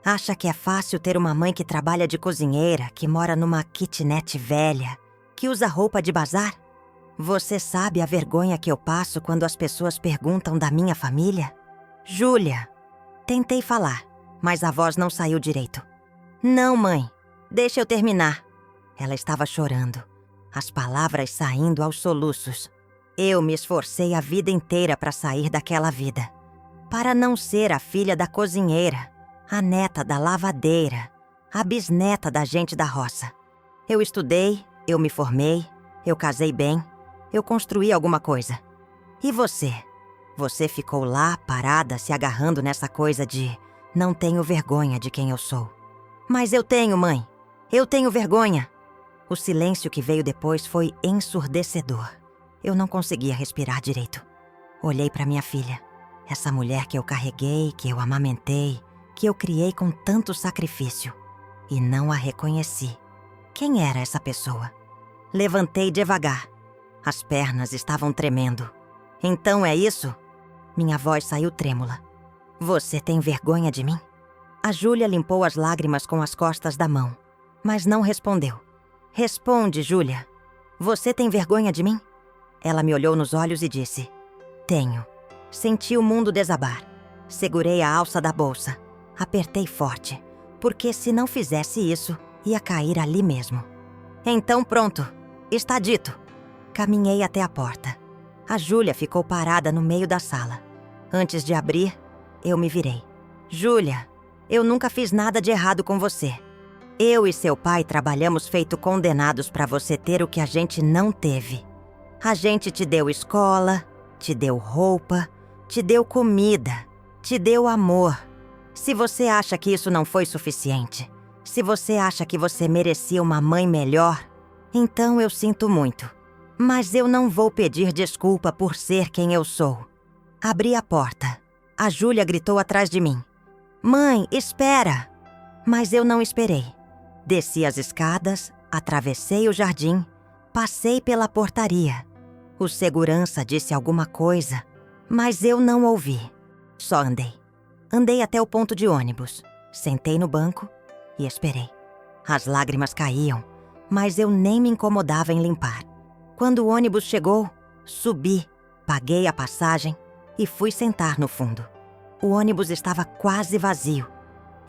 Acha que é fácil ter uma mãe que trabalha de cozinheira, que mora numa kitnet velha, que usa roupa de bazar? Você sabe a vergonha que eu passo quando as pessoas perguntam da minha família? Júlia! Tentei falar, mas a voz não saiu direito. Não, mãe. Deixa eu terminar. Ela estava chorando, as palavras saindo aos soluços. Eu me esforcei a vida inteira para sair daquela vida. Para não ser a filha da cozinheira, a neta da lavadeira, a bisneta da gente da roça. Eu estudei, eu me formei, eu casei bem, eu construí alguma coisa. E você? Você ficou lá, parada, se agarrando nessa coisa de não tenho vergonha de quem eu sou. Mas eu tenho, mãe. Eu tenho vergonha. O silêncio que veio depois foi ensurdecedor. Eu não conseguia respirar direito. Olhei para minha filha. Essa mulher que eu carreguei, que eu amamentei, que eu criei com tanto sacrifício. E não a reconheci. Quem era essa pessoa? Levantei devagar. As pernas estavam tremendo. Então é isso? Minha voz saiu trêmula. Você tem vergonha de mim? A Júlia limpou as lágrimas com as costas da mão, mas não respondeu. Responde, Júlia. Você tem vergonha de mim? Ela me olhou nos olhos e disse: Tenho. Senti o mundo desabar. Segurei a alça da bolsa. Apertei forte, porque se não fizesse isso, ia cair ali mesmo. Então pronto. Está dito. Caminhei até a porta. A Júlia ficou parada no meio da sala. Antes de abrir, eu me virei. Júlia, eu nunca fiz nada de errado com você. Eu e seu pai trabalhamos feito condenados para você ter o que a gente não teve. A gente te deu escola, te deu roupa, te deu comida, te deu amor. Se você acha que isso não foi suficiente, se você acha que você merecia uma mãe melhor, então eu sinto muito. Mas eu não vou pedir desculpa por ser quem eu sou. Abri a porta. A Júlia gritou atrás de mim. Mãe, espera! Mas eu não esperei. Desci as escadas, atravessei o jardim, passei pela portaria. O segurança disse alguma coisa, mas eu não ouvi. Só andei. Andei até o ponto de ônibus. Sentei no banco e esperei. As lágrimas caíam, mas eu nem me incomodava em limpar. Quando o ônibus chegou, subi, paguei a passagem e fui sentar no fundo. O ônibus estava quase vazio.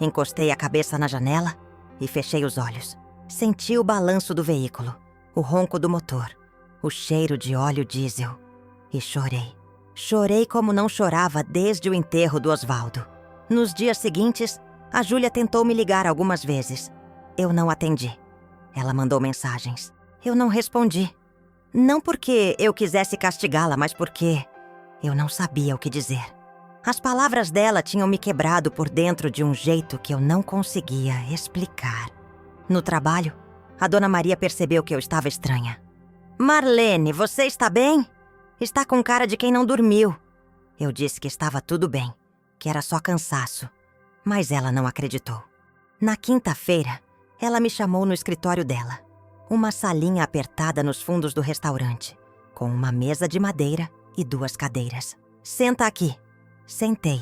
Encostei a cabeça na janela e fechei os olhos. Senti o balanço do veículo, o ronco do motor, o cheiro de óleo diesel. E chorei. Chorei como não chorava desde o enterro do Osvaldo. Nos dias seguintes, a Júlia tentou me ligar algumas vezes. Eu não atendi. Ela mandou mensagens. Eu não respondi. Não porque eu quisesse castigá-la, mas porque eu não sabia o que dizer. As palavras dela tinham me quebrado por dentro de um jeito que eu não conseguia explicar. No trabalho, a Dona Maria percebeu que eu estava estranha. Marlene, você está bem? Está com cara de quem não dormiu. Eu disse que estava tudo bem, que era só cansaço. Mas ela não acreditou. Na quinta-feira, ela me chamou no escritório dela. Uma salinha apertada nos fundos do restaurante, com uma mesa de madeira e 2 cadeiras. Senta aqui. Sentei.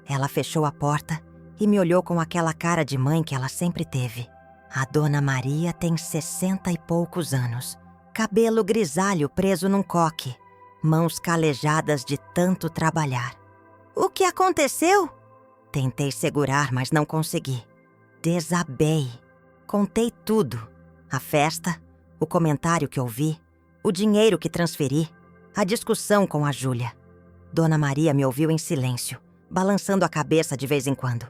Ela fechou a porta e me olhou com aquela cara de mãe que ela sempre teve. A Dona Maria tem 60 e poucos anos. Cabelo grisalho preso num coque. Mãos calejadas de tanto trabalhar. O que aconteceu? Tentei segurar, mas não consegui. Desabei. Contei tudo. A festa, o comentário que ouvi, o dinheiro que transferi, a discussão com a Júlia. Dona Maria me ouviu em silêncio, balançando a cabeça de vez em quando.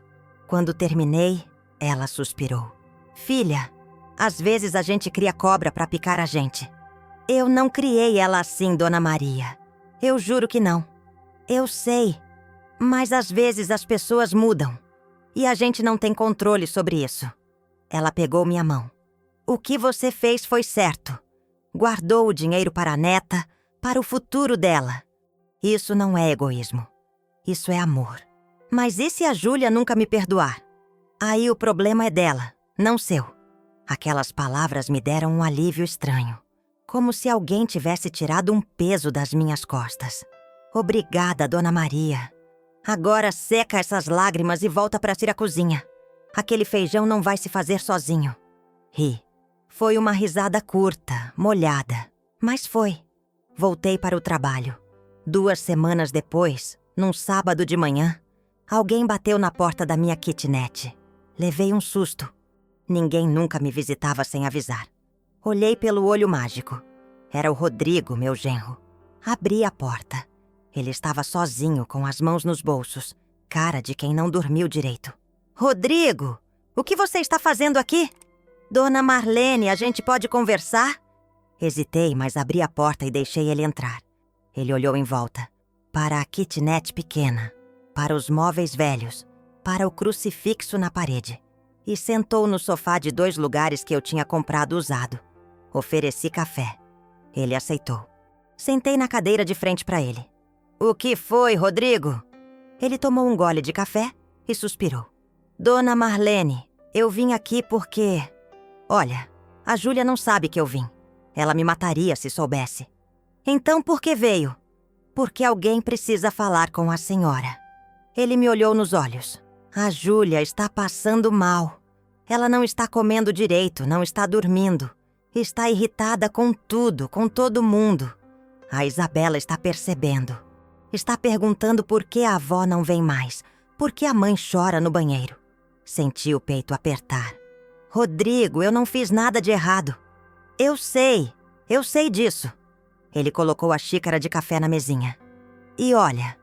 Quando terminei, ela suspirou. Filha, às vezes a gente cria cobra para picar a gente. Eu não criei ela assim, Dona Maria. Eu juro que não. Eu sei, mas às vezes as pessoas mudam. E a gente não tem controle sobre isso. Ela pegou minha mão. O que você fez foi certo. Guardou o dinheiro para a neta, para o futuro dela. Isso não é egoísmo. Isso é amor. Mas e se a Júlia nunca me perdoar? Aí o problema é dela, não seu. Aquelas palavras me deram um alívio estranho. Como se alguém tivesse tirado um peso das minhas costas. Obrigada, Dona Maria. Agora seca essas lágrimas e volta para ir à cozinha. Aquele feijão não vai se fazer sozinho. Ri. Foi uma risada curta, molhada, mas foi. Voltei para o trabalho. 2 semanas depois, num sábado de manhã, alguém bateu na porta da minha kitnet. Levei um susto. Ninguém nunca me visitava sem avisar. Olhei pelo olho mágico. Era o Rodrigo, meu genro. Abri a porta. Ele estava sozinho, com as mãos nos bolsos, cara de quem não dormiu direito. Rodrigo, o que você está fazendo aqui? Dona Marlene, a gente pode conversar? Hesitei, mas abri a porta e deixei ele entrar. Ele olhou em volta. Para a kitnet pequena, para os móveis velhos, para o crucifixo na parede. E sentou no sofá de 2 lugares que eu tinha comprado usado. Ofereci café. Ele aceitou. Sentei na cadeira de frente para ele. O que foi, Rodrigo? Ele tomou um gole de café e suspirou. Dona Marlene, eu vim aqui porque... Olha, a Júlia não sabe que eu vim. Ela me mataria se soubesse. Então por que veio? Porque alguém precisa falar com a senhora. Ele me olhou nos olhos. A Júlia está passando mal. Ela não está comendo direito, não está dormindo. Está irritada com tudo, com todo mundo. A Isabela está percebendo. Está perguntando por que a avó não vem mais. Por que a mãe chora no banheiro. Senti o peito apertar. Rodrigo, eu não fiz nada de errado. Eu sei disso. Ele colocou a xícara de café na mesinha. E olha,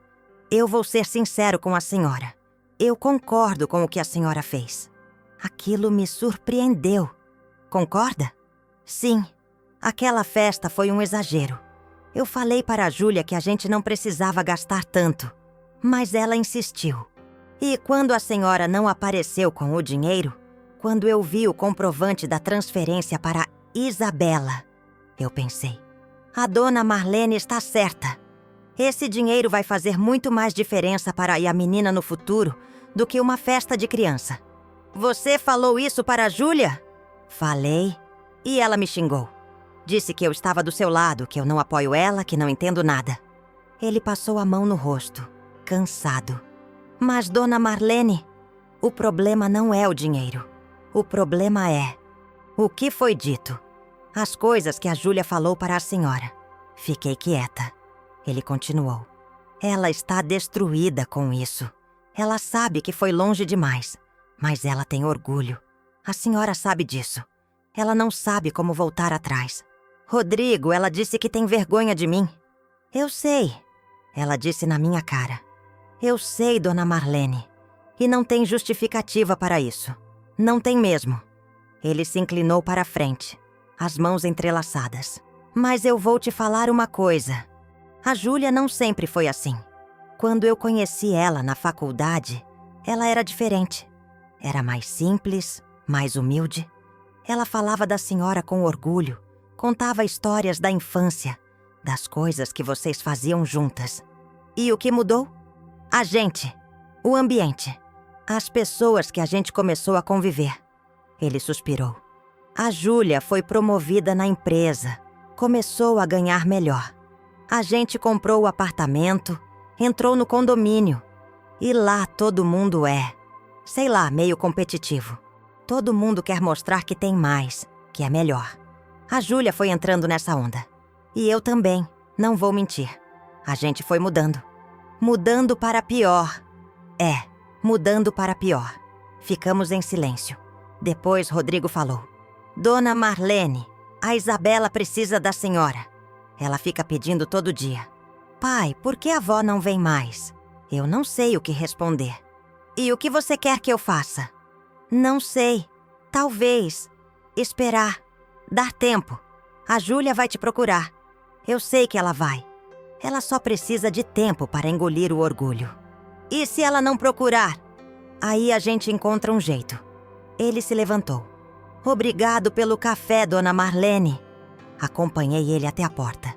eu vou ser sincero com a senhora. Eu concordo com o que a senhora fez. Aquilo me surpreendeu. Concorda? Sim, aquela festa foi um exagero. Eu falei para a Júlia que a gente não precisava gastar tanto, mas ela insistiu. E quando a senhora não apareceu com o dinheiro, quando eu vi o comprovante da transferência para Isabela, eu pensei, a dona Marlene está certa. Esse dinheiro vai fazer muito mais diferença para a menina no futuro do que uma festa de criança. Você falou isso para a Júlia? Falei, e ela me xingou. Disse que eu estava do seu lado, que eu não apoio ela, que não entendo nada. Ele passou a mão no rosto, cansado. Mas, dona Marlene, o problema não é o dinheiro. O problema é o que foi dito. As coisas que a Júlia falou para a senhora. Fiquei quieta. Ele continuou. Ela está destruída com isso. Ela sabe que foi longe demais, mas ela tem orgulho. A senhora sabe disso. Ela não sabe como voltar atrás. Rodrigo, ela disse que tem vergonha de mim. Eu sei. Ela disse na minha cara. Eu sei, dona Marlene. E não tem justificativa para isso. Não tem mesmo. Ele se inclinou para a frente, as mãos entrelaçadas. Mas eu vou te falar uma coisa. A Júlia não sempre foi assim. Quando eu conheci ela na faculdade, ela era diferente. Era mais simples, mais humilde. Ela falava da senhora com orgulho, contava histórias da infância, das coisas que vocês faziam juntas. E o que mudou? A gente, o ambiente, as pessoas que a gente começou a conviver. Ele suspirou. A Júlia foi promovida na empresa, começou a ganhar melhor. A gente comprou o apartamento, entrou no condomínio. E lá todo mundo é, sei lá, meio competitivo. Todo mundo quer mostrar que tem mais, que é melhor. A Júlia foi entrando nessa onda. E eu também, não vou mentir. A gente foi mudando. Mudando para pior. Mudando para pior. Ficamos em silêncio. Depois Rodrigo falou. Dona Marlene, a Isabela precisa da senhora. Ela fica pedindo todo dia. Pai, por que a avó não vem mais? Eu não sei o que responder. E o que você quer que eu faça? Não sei. Talvez. Esperar. Dar tempo. A Júlia vai te procurar. Eu sei que ela vai. Ela só precisa de tempo para engolir o orgulho. E se ela não procurar? Aí a gente encontra um jeito. Ele se levantou. Obrigado pelo café, dona Marlene. Acompanhei ele até a porta.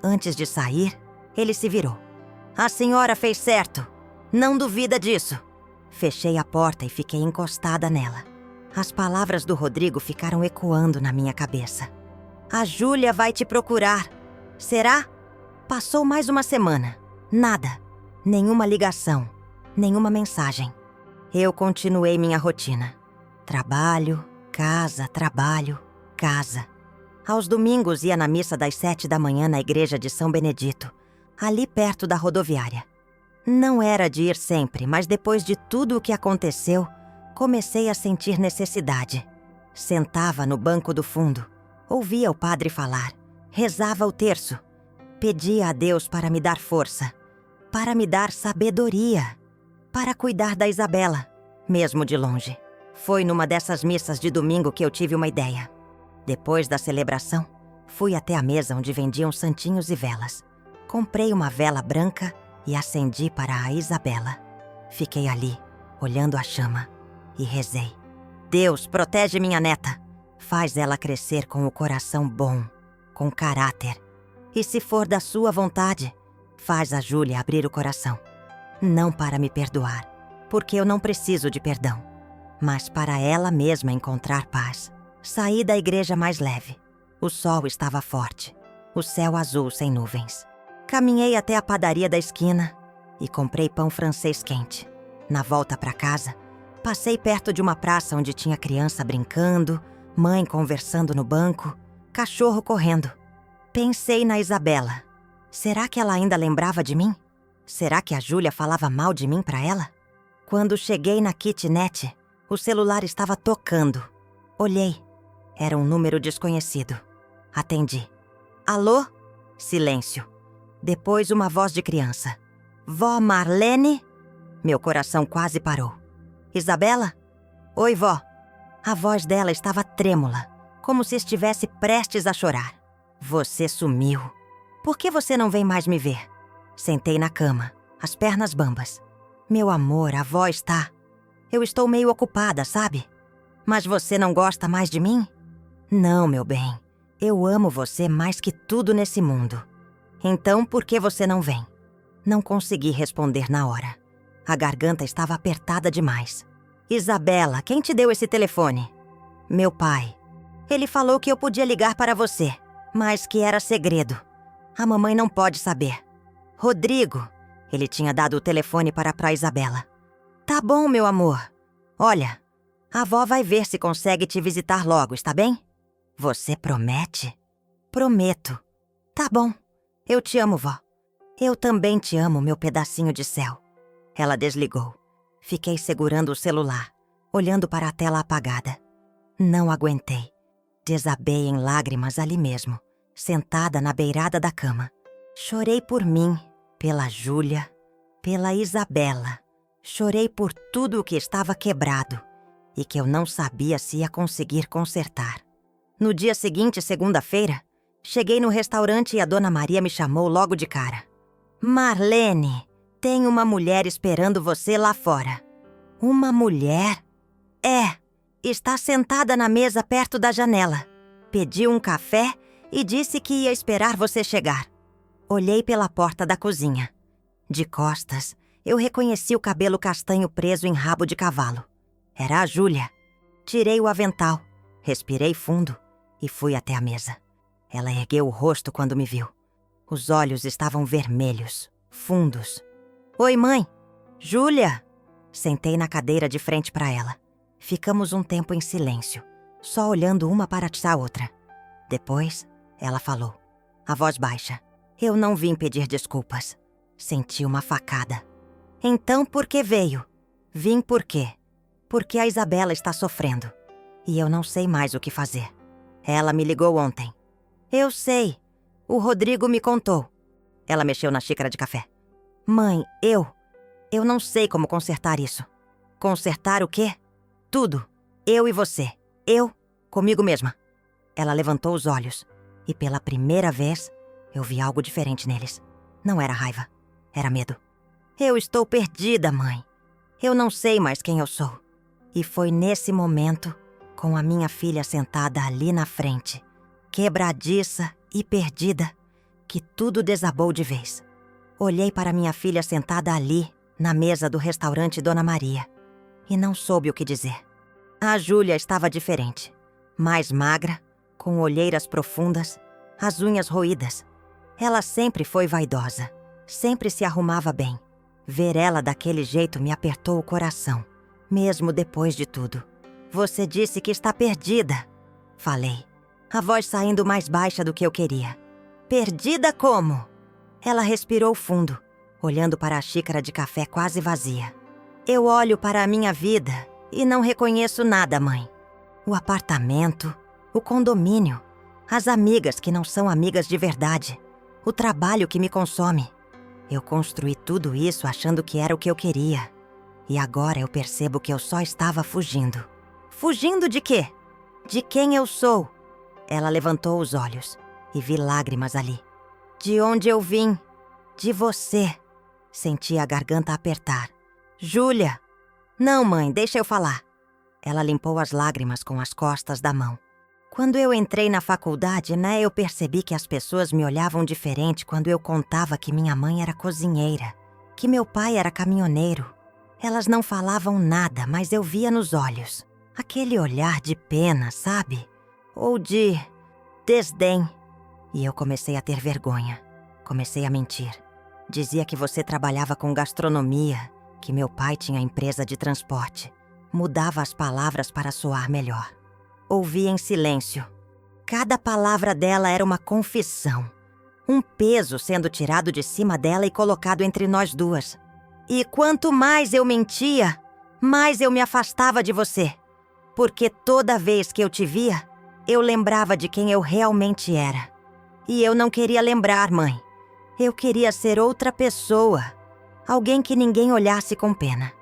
Antes de sair, ele se virou. A senhora fez certo. Não duvida disso. Fechei a porta e fiquei encostada nela. As palavras do Rodrigo ficaram ecoando na minha cabeça. A Júlia vai te procurar. Será? Passou mais uma semana. Nada. Nenhuma ligação. Nenhuma mensagem. Eu continuei minha rotina. Trabalho, casa, trabalho, casa. Aos domingos ia na missa das 7 da manhã na igreja de São Benedito, ali perto da rodoviária. Não era de ir sempre, mas depois de tudo o que aconteceu, comecei a sentir necessidade. Sentava no banco do fundo, ouvia o padre falar, rezava o terço, pedia a Deus para me dar força, para me dar sabedoria, para cuidar da Isabela, mesmo de longe. Foi numa dessas missas de domingo que eu tive uma ideia. Depois da celebração, fui até a mesa onde vendiam santinhos e velas. Comprei uma vela branca e acendi para a Isabela. Fiquei ali, olhando a chama, e rezei. Deus, protege minha neta. Faz ela crescer com o coração bom, com caráter. E se for da sua vontade, faz a Júlia abrir o coração. Não para me perdoar, porque eu não preciso de perdão, mas para ela mesma encontrar paz. Saí da igreja mais leve. O sol estava forte, o céu azul sem nuvens. Caminhei até a padaria da esquina e comprei pão francês quente. Na volta para casa, passei perto de uma praça onde tinha criança brincando, mãe conversando no banco, cachorro correndo. Pensei na Isabela. Será que ela ainda lembrava de mim? Será que a Júlia falava mal de mim para ela? Quando cheguei na kitnet, o celular estava tocando. Olhei. Era um número desconhecido. Atendi. Alô? Silêncio. Depois uma voz de criança. Vó Marlene? Meu coração quase parou. Isabela? Oi, vó. A voz dela estava trêmula, como se estivesse prestes a chorar. Você sumiu. Por que você não vem mais me ver? Sentei na cama, as pernas bambas. Meu amor, a vó está... Eu estou meio ocupada, sabe? Mas você não gosta mais de mim? Não, meu bem. Eu amo você mais que tudo nesse mundo. Então, por que você não vem? Não consegui responder na hora. A garganta estava apertada demais. Isabela, quem te deu esse telefone? Meu pai. Ele falou que eu podia ligar para você, mas que era segredo. A mamãe não pode saber. Rodrigo. Ele tinha dado o telefone para Isabela. Tá bom, meu amor. Olha, a avó vai ver se consegue te visitar logo, está bem? Você promete? Prometo. Tá bom. Eu te amo, vó. Eu também te amo, meu pedacinho de céu. Ela desligou. Fiquei segurando o celular, olhando para a tela apagada. Não aguentei. Desabei em lágrimas ali mesmo, sentada na beirada da cama. Chorei por mim, pela Júlia, pela Isabela. Chorei por tudo o que estava quebrado e que eu não sabia se ia conseguir consertar. No dia seguinte, segunda-feira, cheguei no restaurante e a Dona Maria me chamou logo de cara. Marlene, tem uma mulher esperando você lá fora. Uma mulher? É, está sentada na mesa perto da janela. Pediu um café e disse que ia esperar você chegar. Olhei pela porta da cozinha. De costas, eu reconheci o cabelo castanho preso em rabo de cavalo. Era a Júlia. Tirei o avental, respirei fundo e fui até a mesa. Ela ergueu o rosto quando me viu. Os olhos estavam vermelhos, fundos. Oi, mãe. Júlia. Sentei na cadeira de frente para ela. Ficamos um tempo em silêncio, só olhando uma para a outra. Depois, ela falou, a voz baixa. Eu não vim pedir desculpas. Senti uma facada. Então, por que veio? Vim por quê? Porque a Isabela está sofrendo. E eu não sei mais o que fazer. Ela me ligou ontem. Eu sei. O Rodrigo me contou. Ela mexeu na xícara de café. Mãe, eu não sei como consertar isso. Consertar o quê? Tudo. Eu e você. Eu, comigo mesma. Ela levantou os olhos. E pela primeira vez, eu vi algo diferente neles. Não era raiva. Era medo. Eu estou perdida, mãe. Eu não sei mais quem eu sou. E foi nesse momento, com a minha filha sentada ali na frente, quebradiça e perdida, que tudo desabou de vez. Olhei para minha filha sentada ali, na mesa do restaurante Dona Maria, e não soube o que dizer. A Júlia estava diferente, mais magra, com olheiras profundas, as unhas roídas. Ela sempre foi vaidosa, sempre se arrumava bem. Ver ela daquele jeito me apertou o coração, mesmo depois de tudo. Você disse que está perdida, falei, a voz saindo mais baixa do que eu queria. Perdida como? Ela respirou fundo, olhando para a xícara de café quase vazia. Eu olho para a minha vida e não reconheço nada, mãe. O apartamento, o condomínio, as amigas que não são amigas de verdade, o trabalho que me consome. Eu construí tudo isso achando que era o que eu queria. E agora eu percebo que eu só estava fugindo. Fugindo de quê? De quem eu sou? Ela levantou os olhos e vi lágrimas ali. De onde eu vim? De você. Senti a garganta apertar. Júlia! Não, mãe, deixa eu falar. Ela limpou as lágrimas com as costas da mão. Quando eu entrei na faculdade, eu percebi que as pessoas me olhavam diferente quando eu contava que minha mãe era cozinheira, que meu pai era caminhoneiro. Elas não falavam nada, mas eu via nos olhos. Aquele olhar de pena, sabe? Ou de desdém. E eu comecei a ter vergonha. Comecei a mentir. Dizia que você trabalhava com gastronomia, que meu pai tinha empresa de transporte. Mudava as palavras para soar melhor. Ouvi em silêncio. Cada palavra dela era uma confissão. Um peso sendo tirado de cima dela e colocado entre nós duas. E quanto mais eu mentia, mais eu me afastava de você. Porque toda vez que eu te via, eu lembrava de quem eu realmente era. E eu não queria lembrar, mãe. Eu queria ser outra pessoa. Alguém que ninguém olhasse com pena.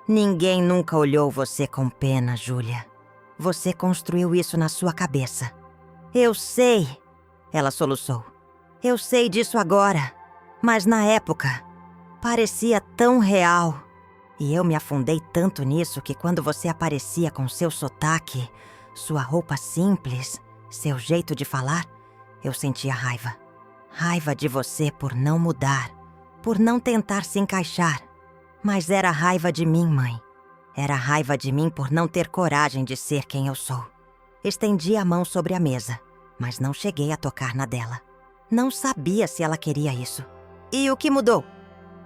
Ninguém nunca olhou você com pena, Júlia. Você construiu isso na sua cabeça. Eu sei, ela soluçou. Eu sei disso agora, mas na época parecia tão real. E eu me afundei tanto nisso que quando você aparecia com seu sotaque, sua roupa simples, seu jeito de falar, eu sentia raiva. Raiva de você por não mudar, por não tentar se encaixar. Mas era raiva de mim, mãe. Era raiva de mim por não ter coragem de ser quem eu sou. Estendi a mão sobre a mesa, mas não cheguei a tocar na dela. Não sabia se ela queria isso. E o que mudou?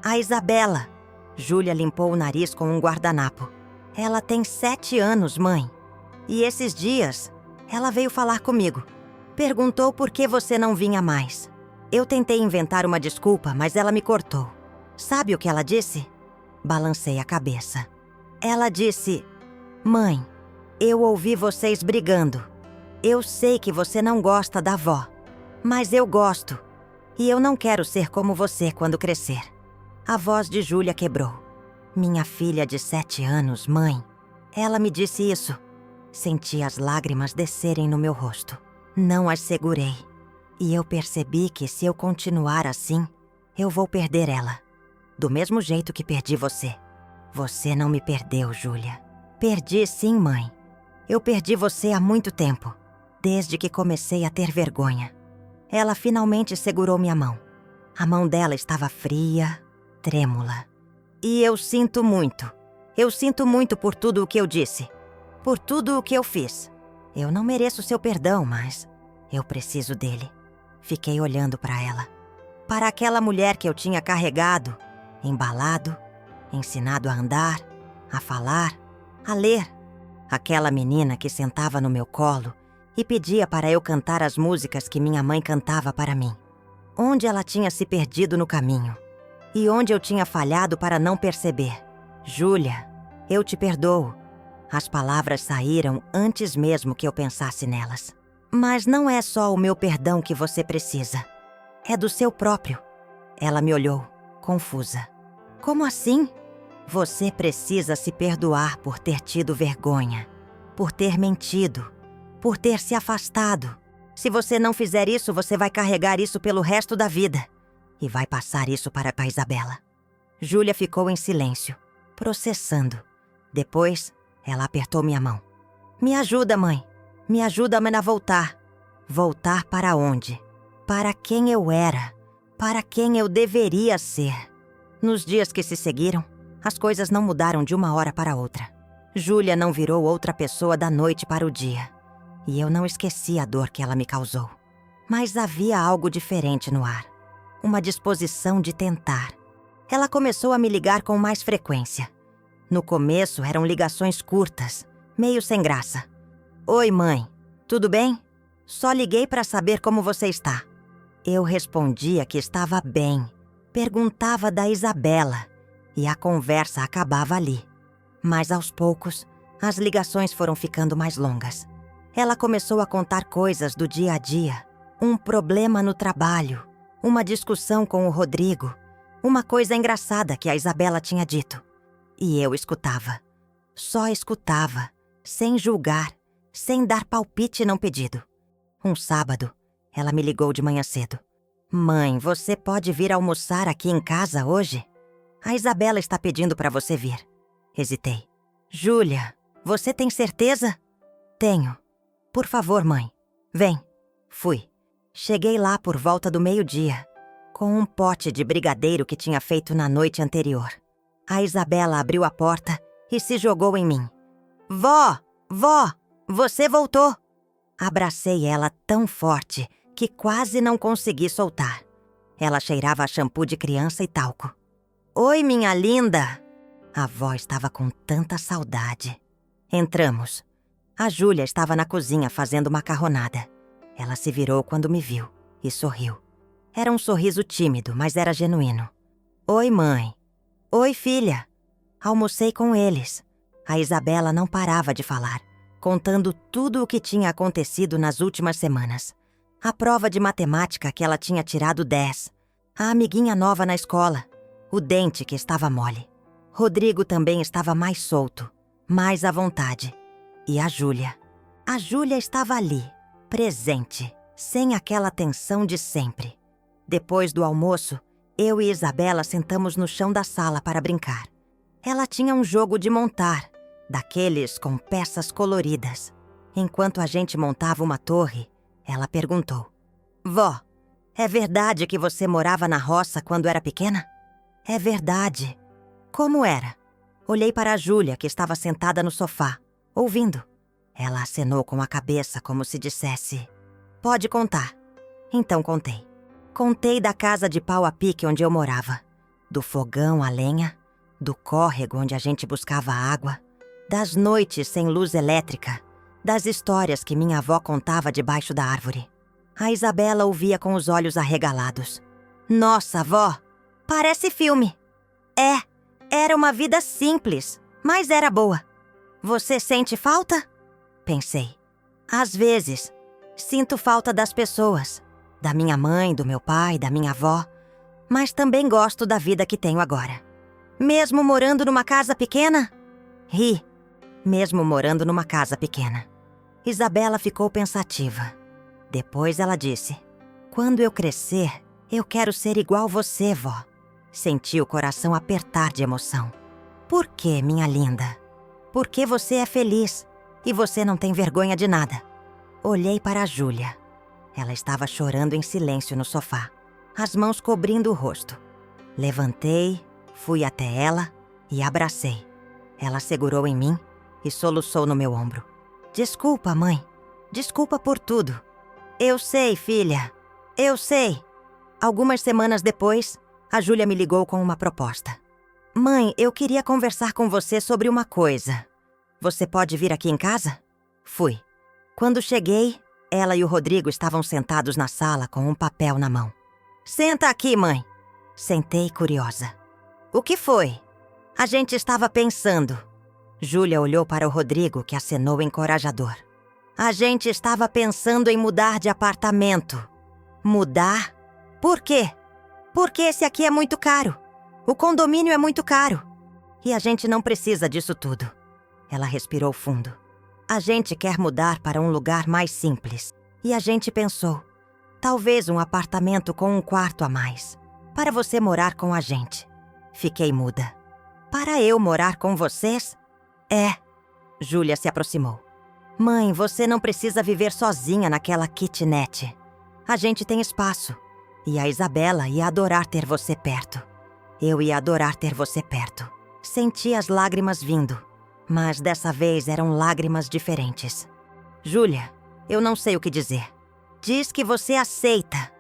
A Isabela. Júlia limpou o nariz com um guardanapo. Ela tem 7 anos, mãe. E esses dias, ela veio falar comigo. Perguntou por que você não vinha mais. Eu tentei inventar uma desculpa, mas ela me cortou. Sabe o que ela disse? Balancei a cabeça. Ela disse: Mãe, eu ouvi vocês brigando. Eu sei que você não gosta da avó, mas eu gosto. E eu não quero ser como você quando crescer. A voz de Júlia quebrou. Minha filha de 7 anos, mãe. Ela me disse isso. Senti as lágrimas descerem no meu rosto. Não as segurei. E eu percebi que se eu continuar assim, eu vou perder ela. Do mesmo jeito que perdi você. Você não me perdeu, Júlia. Perdi sim, mãe. Eu perdi você há muito tempo. Desde que comecei a ter vergonha. Ela finalmente segurou minha mão. A mão dela estava fria, trêmula. E eu sinto muito. Eu sinto muito por tudo o que eu disse. Por tudo o que eu fiz. Eu não mereço seu perdão, mas eu preciso dele. Fiquei olhando para ela. Para aquela mulher que eu tinha carregado, embalado, ensinado a andar, a falar, a ler. Aquela menina que sentava no meu colo e pedia para eu cantar as músicas que minha mãe cantava para mim. Onde ela tinha se perdido no caminho. E onde eu tinha falhado para não perceber. Júlia, eu te perdoo. As palavras saíram antes mesmo que eu pensasse nelas. Mas não é só o meu perdão que você precisa. É do seu próprio. Ela me olhou, confusa. Como assim? Você precisa se perdoar por ter tido vergonha, por ter mentido, por ter se afastado. Se você não fizer isso, você vai carregar isso pelo resto da vida. E vai passar isso para a Isabela. Júlia ficou em silêncio, processando. Depois, ela apertou minha mão. Me ajuda, mãe. Me ajuda a voltar. Voltar para onde? Para quem eu era. Para quem eu deveria ser. Nos dias que se seguiram, as coisas não mudaram de uma hora para outra. Júlia não virou outra pessoa da noite para o dia. E eu não esqueci a dor que ela me causou. Mas havia algo diferente no ar. Uma disposição de tentar. Ela começou a me ligar com mais frequência. No começo eram ligações curtas, meio sem graça. Oi, mãe. Tudo bem? Só liguei para saber como você está. Eu respondia que estava bem. Perguntava da Isabela. E a conversa acabava ali. Mas aos poucos, as ligações foram ficando mais longas. Ela começou a contar coisas do dia a dia. Um problema no trabalho. Uma discussão com o Rodrigo. Uma coisa engraçada que a Isabela tinha dito. E eu escutava. Só escutava, sem julgar, sem dar palpite não pedido. Um sábado, ela me ligou de manhã cedo. Mãe, você pode vir almoçar aqui em casa hoje? A Isabela está pedindo para você vir. Hesitei. Júlia, você tem certeza? Tenho. Por favor, mãe. Vem. Fui. Cheguei lá por volta do meio-dia, com um pote de brigadeiro que tinha feito na noite anterior. A Isabela abriu a porta e se jogou em mim. Vó! Vó! Você voltou! Abracei ela tão forte que quase não consegui soltar. Ela cheirava a shampoo de criança e talco. Oi, minha linda! A avó estava com tanta saudade. Entramos. A Júlia estava na cozinha fazendo macarronada. Ela se virou quando me viu e sorriu. Era um sorriso tímido, mas era genuíno. Oi, mãe. Oi, filha. Almocei com eles. A Isabela não parava de falar, contando tudo o que tinha acontecido nas últimas semanas. A prova de matemática que ela tinha tirado 10. A amiguinha nova na escola. O dente que estava mole. Rodrigo também estava mais solto, mais à vontade. E a Júlia. A Júlia estava ali, presente, sem aquela tensão de sempre. Depois do almoço, eu e Isabela sentamos no chão da sala para brincar. Ela tinha um jogo de montar, daqueles com peças coloridas. Enquanto a gente montava uma torre, ela perguntou. Vó, é verdade que você morava na roça quando era pequena? É verdade. Como era? Olhei para a Júlia, que estava sentada no sofá, ouvindo. Ela acenou com a cabeça como se dissesse, pode contar. Então contei. Contei da casa de pau a pique onde eu morava, do fogão a lenha, do córrego onde a gente buscava água, das noites sem luz elétrica, das histórias que minha avó contava debaixo da árvore. A Isabela ouvia com os olhos arregalados. Nossa, avó, parece filme. Era uma vida simples, mas era boa. Você sente falta? Pensei. Às vezes, sinto falta das pessoas. Da minha mãe, do meu pai, da minha avó. Mas também gosto da vida que tenho agora. Mesmo morando numa casa pequena? Ri. Mesmo morando numa casa pequena. Isabela ficou pensativa. Depois ela disse, quando eu crescer, eu quero ser igual você, vó. Senti o coração apertar de emoção. Por quê, minha linda? Porque você é feliz e você não tem vergonha de nada. Olhei para a Júlia. Ela estava chorando em silêncio no sofá, as mãos cobrindo o rosto. Levantei, fui até ela e abracei. Ela segurou em mim e soluçou no meu ombro. Desculpa, mãe. Desculpa por tudo. Eu sei, filha. Eu sei. Algumas semanas depois, a Júlia me ligou com uma proposta. Mãe, eu queria conversar com você sobre uma coisa. Você pode vir aqui em casa? Fui. Quando cheguei, ela e o Rodrigo estavam sentados na sala com um papel na mão. Senta aqui, mãe. Sentei curiosa. O que foi? A gente estava pensando. Júlia olhou para o Rodrigo, que acenou encorajador. A gente estava pensando em mudar de apartamento. Mudar? Por quê? Porque esse aqui é muito caro. O condomínio é muito caro. E a gente não precisa disso tudo. Ela respirou fundo. A gente quer mudar para um lugar mais simples. E a gente pensou, talvez um apartamento com um quarto a mais, para você morar com a gente. Fiquei muda. Para eu morar com vocês? É. Júlia se aproximou. Mãe, você não precisa viver sozinha naquela kitnet. A gente tem espaço. E a Isabela ia adorar ter você perto. Eu ia adorar ter você perto. Senti as lágrimas vindo, mas dessa vez eram lágrimas diferentes. Júlia, eu não sei o que dizer. Diz que você aceita.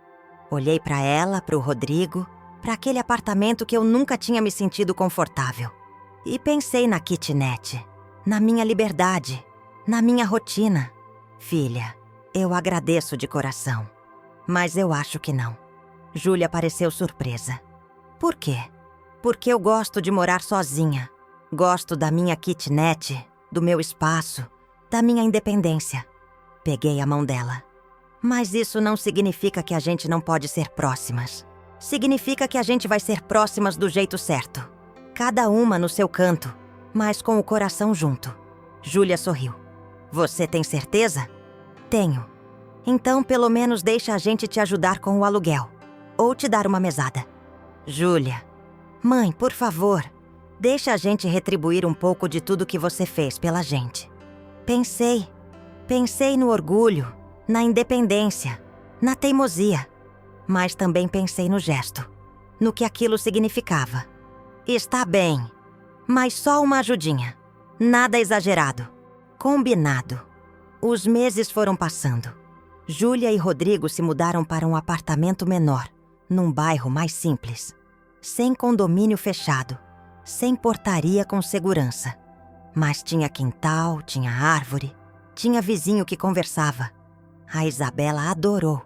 Olhei para ela, para o Rodrigo, para aquele apartamento que eu nunca tinha me sentido confortável. E pensei na kitnet, na minha liberdade, na minha rotina. Filha, eu agradeço de coração, mas eu acho que não. Júlia pareceu surpresa. Por quê? Porque eu gosto de morar sozinha. Gosto da minha kitnet, do meu espaço, da minha independência. Peguei a mão dela. Mas isso não significa que a gente não pode ser próximas. Significa que a gente vai ser próximas do jeito certo. Cada uma no seu canto, mas com o coração junto. Júlia sorriu. Você tem certeza? Tenho. Então, pelo menos deixa a gente te ajudar com o aluguel. Ou te dar uma mesada. Júlia. Mãe, por favor, deixa a gente retribuir um pouco de tudo que você fez pela gente. Pensei no orgulho, na independência, na teimosia. Mas também pensei no gesto, no que aquilo significava. Está bem, mas só uma ajudinha. Nada exagerado. Combinado. Os meses foram passando. Júlia e Rodrigo se mudaram para um apartamento menor, num bairro mais simples. Sem condomínio fechado, sem portaria com segurança. Mas tinha quintal, tinha árvore, tinha vizinho que conversava. A Isabela adorou.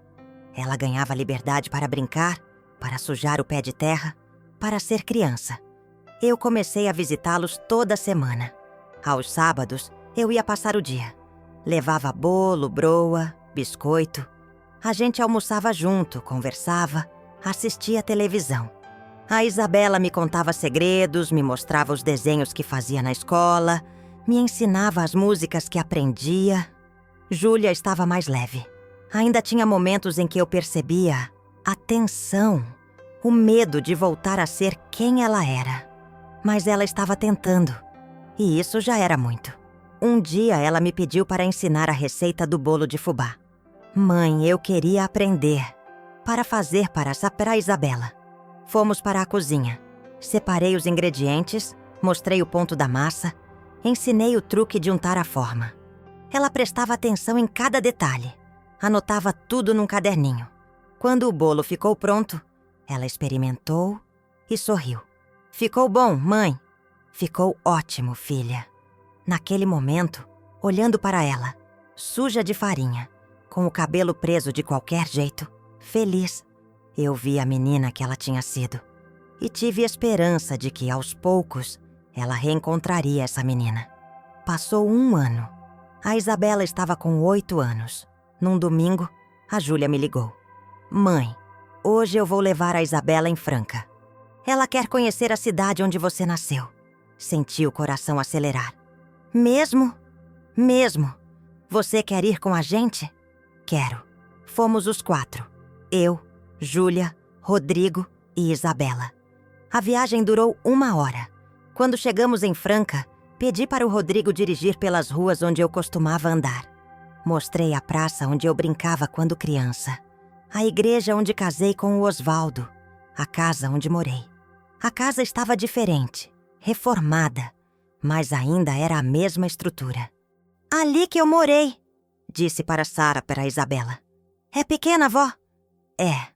Ela ganhava liberdade para brincar, para sujar o pé de terra, para ser criança. Eu comecei a visitá-los toda semana. Aos sábados, eu ia passar o dia. Levava bolo, broa, biscoito. A gente almoçava junto, conversava, assistia televisão. A Isabela me contava segredos, me mostrava os desenhos que fazia na escola, me ensinava as músicas que aprendia. Júlia estava mais leve. Ainda tinha momentos em que eu percebia a tensão, o medo de voltar a ser quem ela era. Mas ela estava tentando, e isso já era muito. Um dia ela me pediu para ensinar a receita do bolo de fubá. Mãe, eu queria aprender, para fazer para a Isabela. Fomos para a cozinha. Separei os ingredientes, mostrei o ponto da massa, ensinei o truque de untar a forma. Ela prestava atenção em cada detalhe. Anotava tudo num caderninho. Quando o bolo ficou pronto, ela experimentou e sorriu. Ficou bom, mãe? Ficou ótimo, filha. Naquele momento, olhando para ela, suja de farinha, com o cabelo preso de qualquer jeito, feliz, eu vi a menina que ela tinha sido. E tive esperança de que, aos poucos, ela reencontraria essa menina. Passou 1 ano. A Isabela estava com 8 anos. Num domingo, a Júlia me ligou. Mãe, hoje eu vou levar a Isabela em Franca. Ela quer conhecer a cidade onde você nasceu. Senti o coração acelerar. Mesmo? Mesmo. Você quer ir com a gente? Quero. Fomos os 4. Eu, Júlia, Rodrigo e Isabela. A viagem durou 1 hora. Quando chegamos em Franca, pedi para o Rodrigo dirigir pelas ruas onde eu costumava andar. Mostrei a praça onde eu brincava quando criança. A igreja onde casei com o Osvaldo. A casa onde morei. A casa estava diferente, reformada, mas ainda era a mesma estrutura. Ali que eu morei, disse para a Isabela. É pequena, vó? É,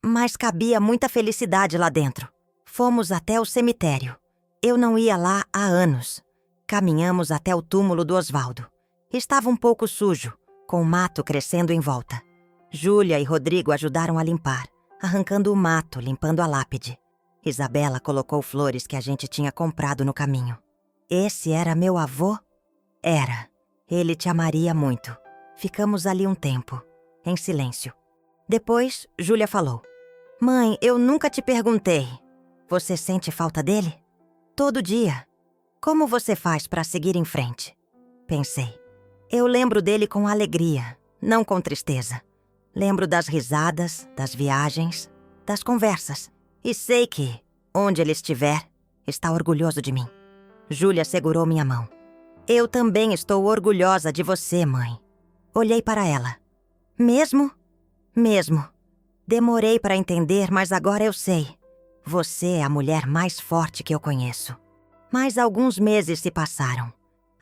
mas cabia muita felicidade lá dentro. Fomos até o cemitério. Eu não ia lá há anos. Caminhamos até o túmulo do Osvaldo. Estava um pouco sujo, com mato crescendo em volta. Júlia e Rodrigo ajudaram a limpar, arrancando o mato, limpando a lápide. Isabela colocou flores que a gente tinha comprado no caminho. Esse era meu avô? Era. Ele te amaria muito. Ficamos ali um tempo, em silêncio. Depois, Júlia falou. Mãe, eu nunca te perguntei. Você sente falta dele? Todo dia. Como você faz para seguir em frente? Pensei. Eu lembro dele com alegria, não com tristeza. Lembro das risadas, das viagens, das conversas. E sei que, onde ele estiver, está orgulhoso de mim. Júlia segurou minha mão. Eu também estou orgulhosa de você, mãe. Olhei para ela. Mesmo? Mesmo. Demorei para entender, mas agora eu sei. Você é a mulher mais forte que eu conheço. Mas alguns meses se passaram.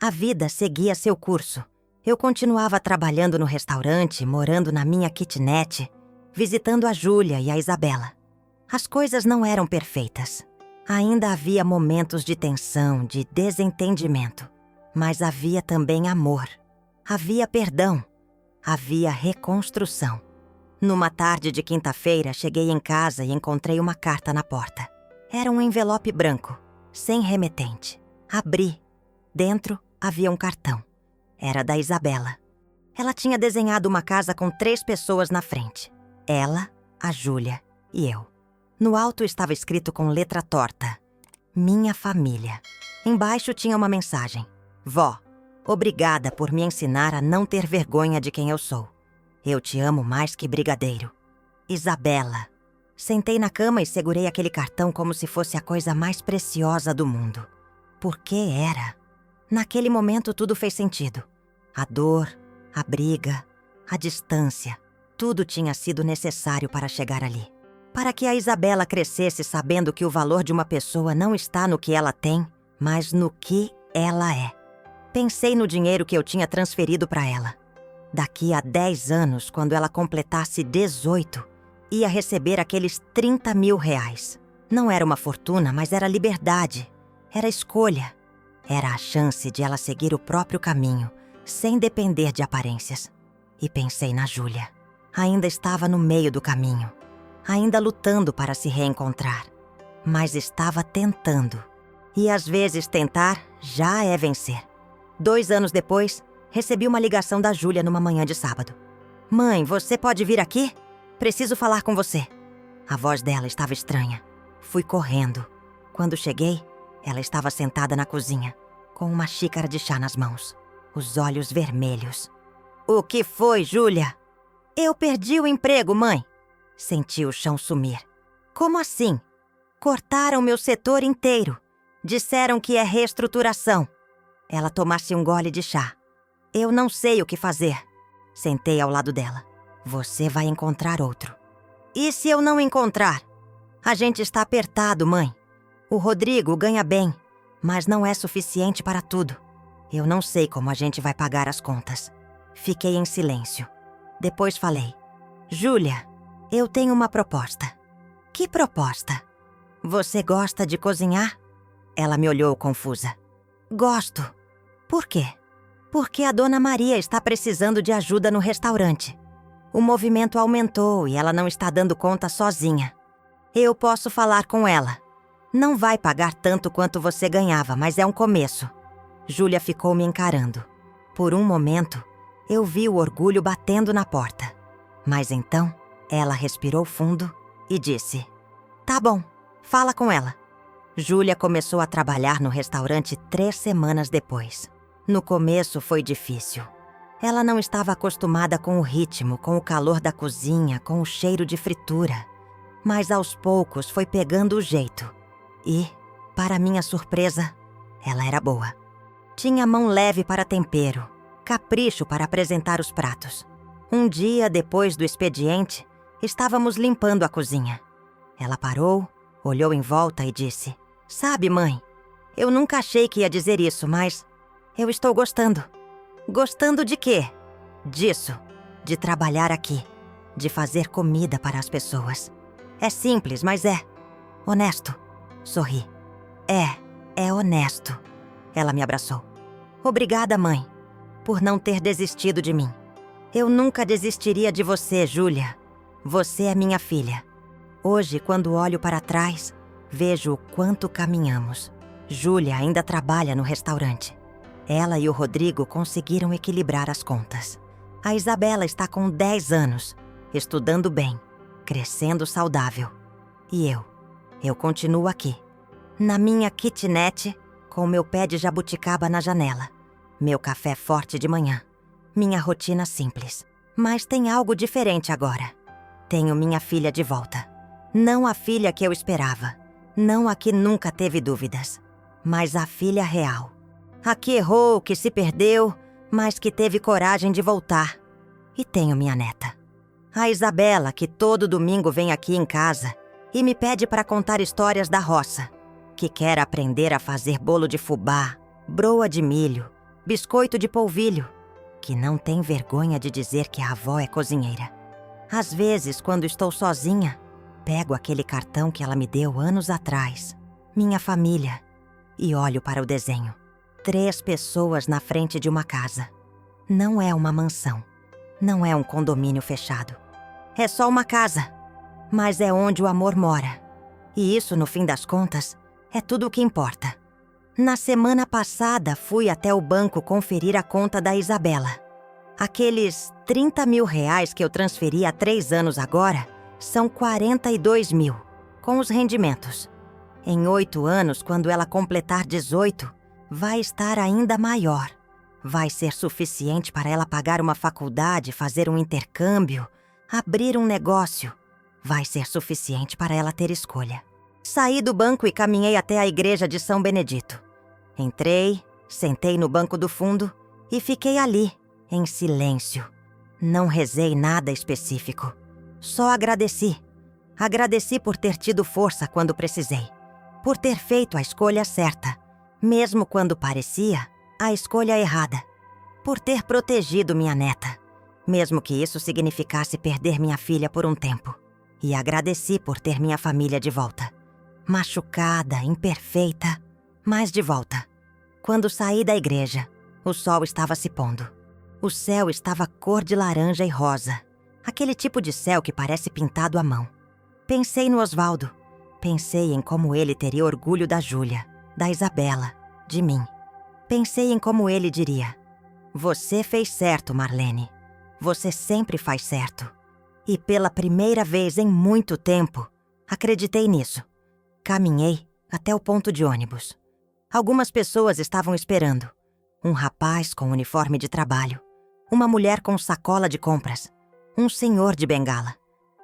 A vida seguia seu curso. Eu continuava trabalhando no restaurante, morando na minha kitnet, visitando a Júlia e a Isabela. As coisas não eram perfeitas. Ainda havia momentos de tensão, de desentendimento. Mas havia também amor. Havia perdão. Havia reconstrução. Numa tarde de quinta-feira, cheguei em casa e encontrei uma carta na porta. Era um envelope branco, sem remetente. Abri. Dentro havia um cartão. Era da Isabela. Ela tinha desenhado uma casa com 3 pessoas na frente. Ela, a Júlia e eu. No alto estava escrito com letra torta: Minha família. Embaixo tinha uma mensagem: Vó, obrigada por me ensinar a não ter vergonha de quem eu sou. Eu te amo mais que brigadeiro. Isabela. Sentei na cama e segurei aquele cartão como se fosse a coisa mais preciosa do mundo. Por que era? Naquele momento tudo fez sentido. A dor, a briga, a distância. Tudo tinha sido necessário para chegar ali. Para que a Isabela crescesse sabendo que o valor de uma pessoa não está no que ela tem, mas no que ela é. Pensei no dinheiro que eu tinha transferido para ela. Daqui a 10 anos, quando ela completasse 18, ia receber aqueles 30 mil reais. Não era uma fortuna, mas era liberdade. Era escolha. Era a chance de ela seguir o próprio caminho, sem depender de aparências. E pensei na Júlia. Ainda estava no meio do caminho. Ainda lutando para se reencontrar. Mas estava tentando. E às vezes tentar já é vencer. 2 anos depois, recebi uma ligação da Júlia numa manhã de sábado. Mãe, você pode vir aqui? Preciso falar com você. A voz dela estava estranha. Fui correndo. Quando cheguei, ela estava sentada na cozinha, com uma xícara de chá nas mãos, os olhos vermelhos. O que foi, Júlia? Eu perdi o emprego, mãe. Senti o chão sumir. Como assim? Cortaram meu setor inteiro. Disseram que é reestruturação. Ela tomasse um gole de chá. Eu não sei o que fazer. Sentei ao lado dela. Você vai encontrar outro. E se eu não encontrar? A gente está apertado, mãe. O Rodrigo ganha bem, mas não é suficiente para tudo. Eu não sei como a gente vai pagar as contas. Fiquei em silêncio. Depois falei: Júlia, eu tenho uma proposta. Que proposta? Você gosta de cozinhar? Ela me olhou confusa. Gosto. Por quê? Porque a Dona Maria está precisando de ajuda no restaurante. O movimento aumentou e ela não está dando conta sozinha. Eu posso falar com ela. Não vai pagar tanto quanto você ganhava, mas é um começo. Júlia ficou me encarando. Por um momento, eu vi o orgulho batendo na porta. Mas então, ela respirou fundo e disse: Tá bom, fala com ela. Júlia começou a trabalhar no restaurante 3 semanas depois. No começo foi difícil. Ela não estava acostumada com o ritmo, com o calor da cozinha, com o cheiro de fritura. Mas aos poucos foi pegando o jeito. E, para minha surpresa, ela era boa. Tinha mão leve para tempero, capricho para apresentar os pratos. Um dia, depois do expediente, estávamos limpando a cozinha. Ela parou, olhou em volta e disse: Sabe, mãe, eu nunca achei que ia dizer isso, mas eu estou gostando. Gostando de quê? Disso, de trabalhar aqui, de fazer comida para as pessoas. É simples, mas é honesto. Sorri. É honesto. Ela me abraçou. Obrigada, mãe, por não ter desistido de mim. Eu nunca desistiria de você, Júlia. Você é minha filha. Hoje, quando olho para trás, vejo o quanto caminhamos. Júlia ainda trabalha no restaurante. Ela e o Rodrigo conseguiram equilibrar as contas. A Isabela está com 10 anos, estudando bem, crescendo saudável. E eu continuo aqui, na minha kitnet, com meu pé de jabuticaba na janela, meu café forte de manhã, minha rotina simples. Mas tem algo diferente agora. Tenho minha filha de volta. Não a filha que eu esperava, não a que nunca teve dúvidas, mas a filha real. A que errou, que se perdeu, mas que teve coragem de voltar. E tenho minha neta, a Isabela, que todo domingo vem aqui em casa e me pede para contar histórias da roça, que quer aprender a fazer bolo de fubá, broa de milho, biscoito de polvilho, que não tem vergonha de dizer que a avó é cozinheira. Às vezes, quando estou sozinha, pego aquele cartão que ela me deu anos atrás, minha família, e olho para o desenho. 3 pessoas na frente de uma casa. Não é uma mansão. Não é um condomínio fechado. É só uma casa. Mas é onde o amor mora. E isso, no fim das contas, é tudo o que importa. Na semana passada, fui até o banco conferir a conta da Isabela. Aqueles 30 mil reais que eu transferi há 3 anos agora são 42 mil, com os rendimentos. Em 8 anos, quando ela completar 18, vai estar ainda maior. Vai ser suficiente para ela pagar uma faculdade, fazer um intercâmbio, abrir um negócio. Vai ser suficiente para ela ter escolha. Saí do banco e caminhei até a igreja de São Benedito. Entrei, sentei no banco do fundo e fiquei ali, em silêncio. Não rezei nada específico. Só agradeci. Agradeci por ter tido força quando precisei. Por ter feito a escolha certa, mesmo quando parecia a escolha errada. Por ter protegido minha neta, mesmo que isso significasse perder minha filha por um tempo. E agradeci por ter minha família de volta. Machucada, imperfeita, mas de volta. Quando saí da igreja, o sol estava se pondo. O céu estava cor de laranja e rosa. Aquele tipo de céu que parece pintado à mão. Pensei no Osvaldo. Pensei em como ele teria orgulho da Júlia, da Isabela, de mim. Pensei em como ele diria: "Você fez certo, Marlene. Você sempre faz certo." E pela primeira vez em muito tempo, acreditei nisso. Caminhei até o ponto de ônibus. Algumas pessoas estavam esperando. Um rapaz com uniforme de trabalho. Uma mulher com sacola de compras. Um senhor de bengala.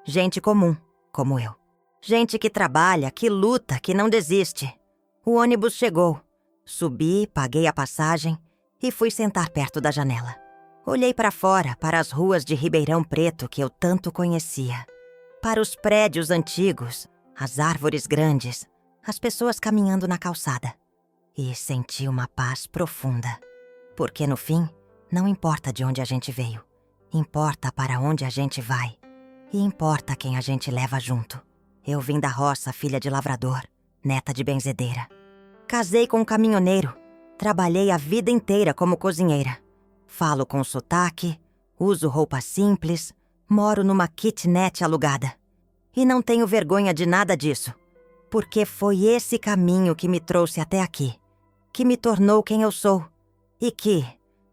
Gente comum, como eu. Gente que trabalha, que luta, que não desiste. O ônibus chegou. Subi, paguei a passagem e fui sentar perto da janela. Olhei para fora, para as ruas de Ribeirão Preto que eu tanto conhecia. Para os prédios antigos, as árvores grandes, as pessoas caminhando na calçada. E senti uma paz profunda. Porque no fim, não importa de onde a gente veio. Importa para onde a gente vai. E importa quem a gente leva junto. Eu vim da roça, filha de lavrador, neta de benzedeira. Casei com um caminhoneiro. Trabalhei a vida inteira como cozinheira. Falo com sotaque, uso roupa simples, moro numa kitnet alugada. E não tenho vergonha de nada disso. Porque foi esse caminho que me trouxe até aqui. Que me tornou quem eu sou. E que,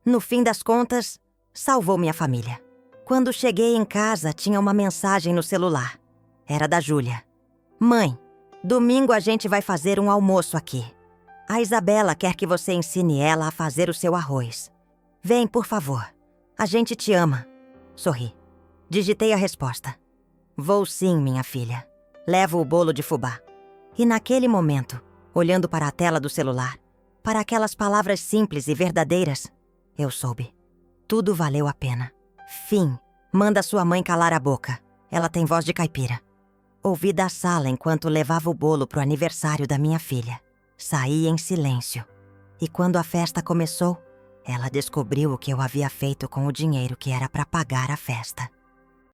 no fim das contas, salvou minha família. Quando cheguei em casa, tinha uma mensagem no celular. Era da Júlia. "Mãe, domingo a gente vai fazer um almoço aqui. A Isabela quer que você ensine ela a fazer o seu arroz. Vem, por favor. A gente te ama." Sorri. Digitei a resposta. "Vou sim, minha filha. Levo o bolo de fubá." E naquele momento, olhando para a tela do celular, para aquelas palavras simples e verdadeiras, eu soube. Tudo valeu a pena. Fim. Manda sua mãe calar a boca. Ela tem voz de caipira. Ouvi da sala enquanto levava o bolo pro aniversário da minha filha. Saí em silêncio. E quando a festa começou, ela descobriu o que eu havia feito com o dinheiro que era para pagar a festa.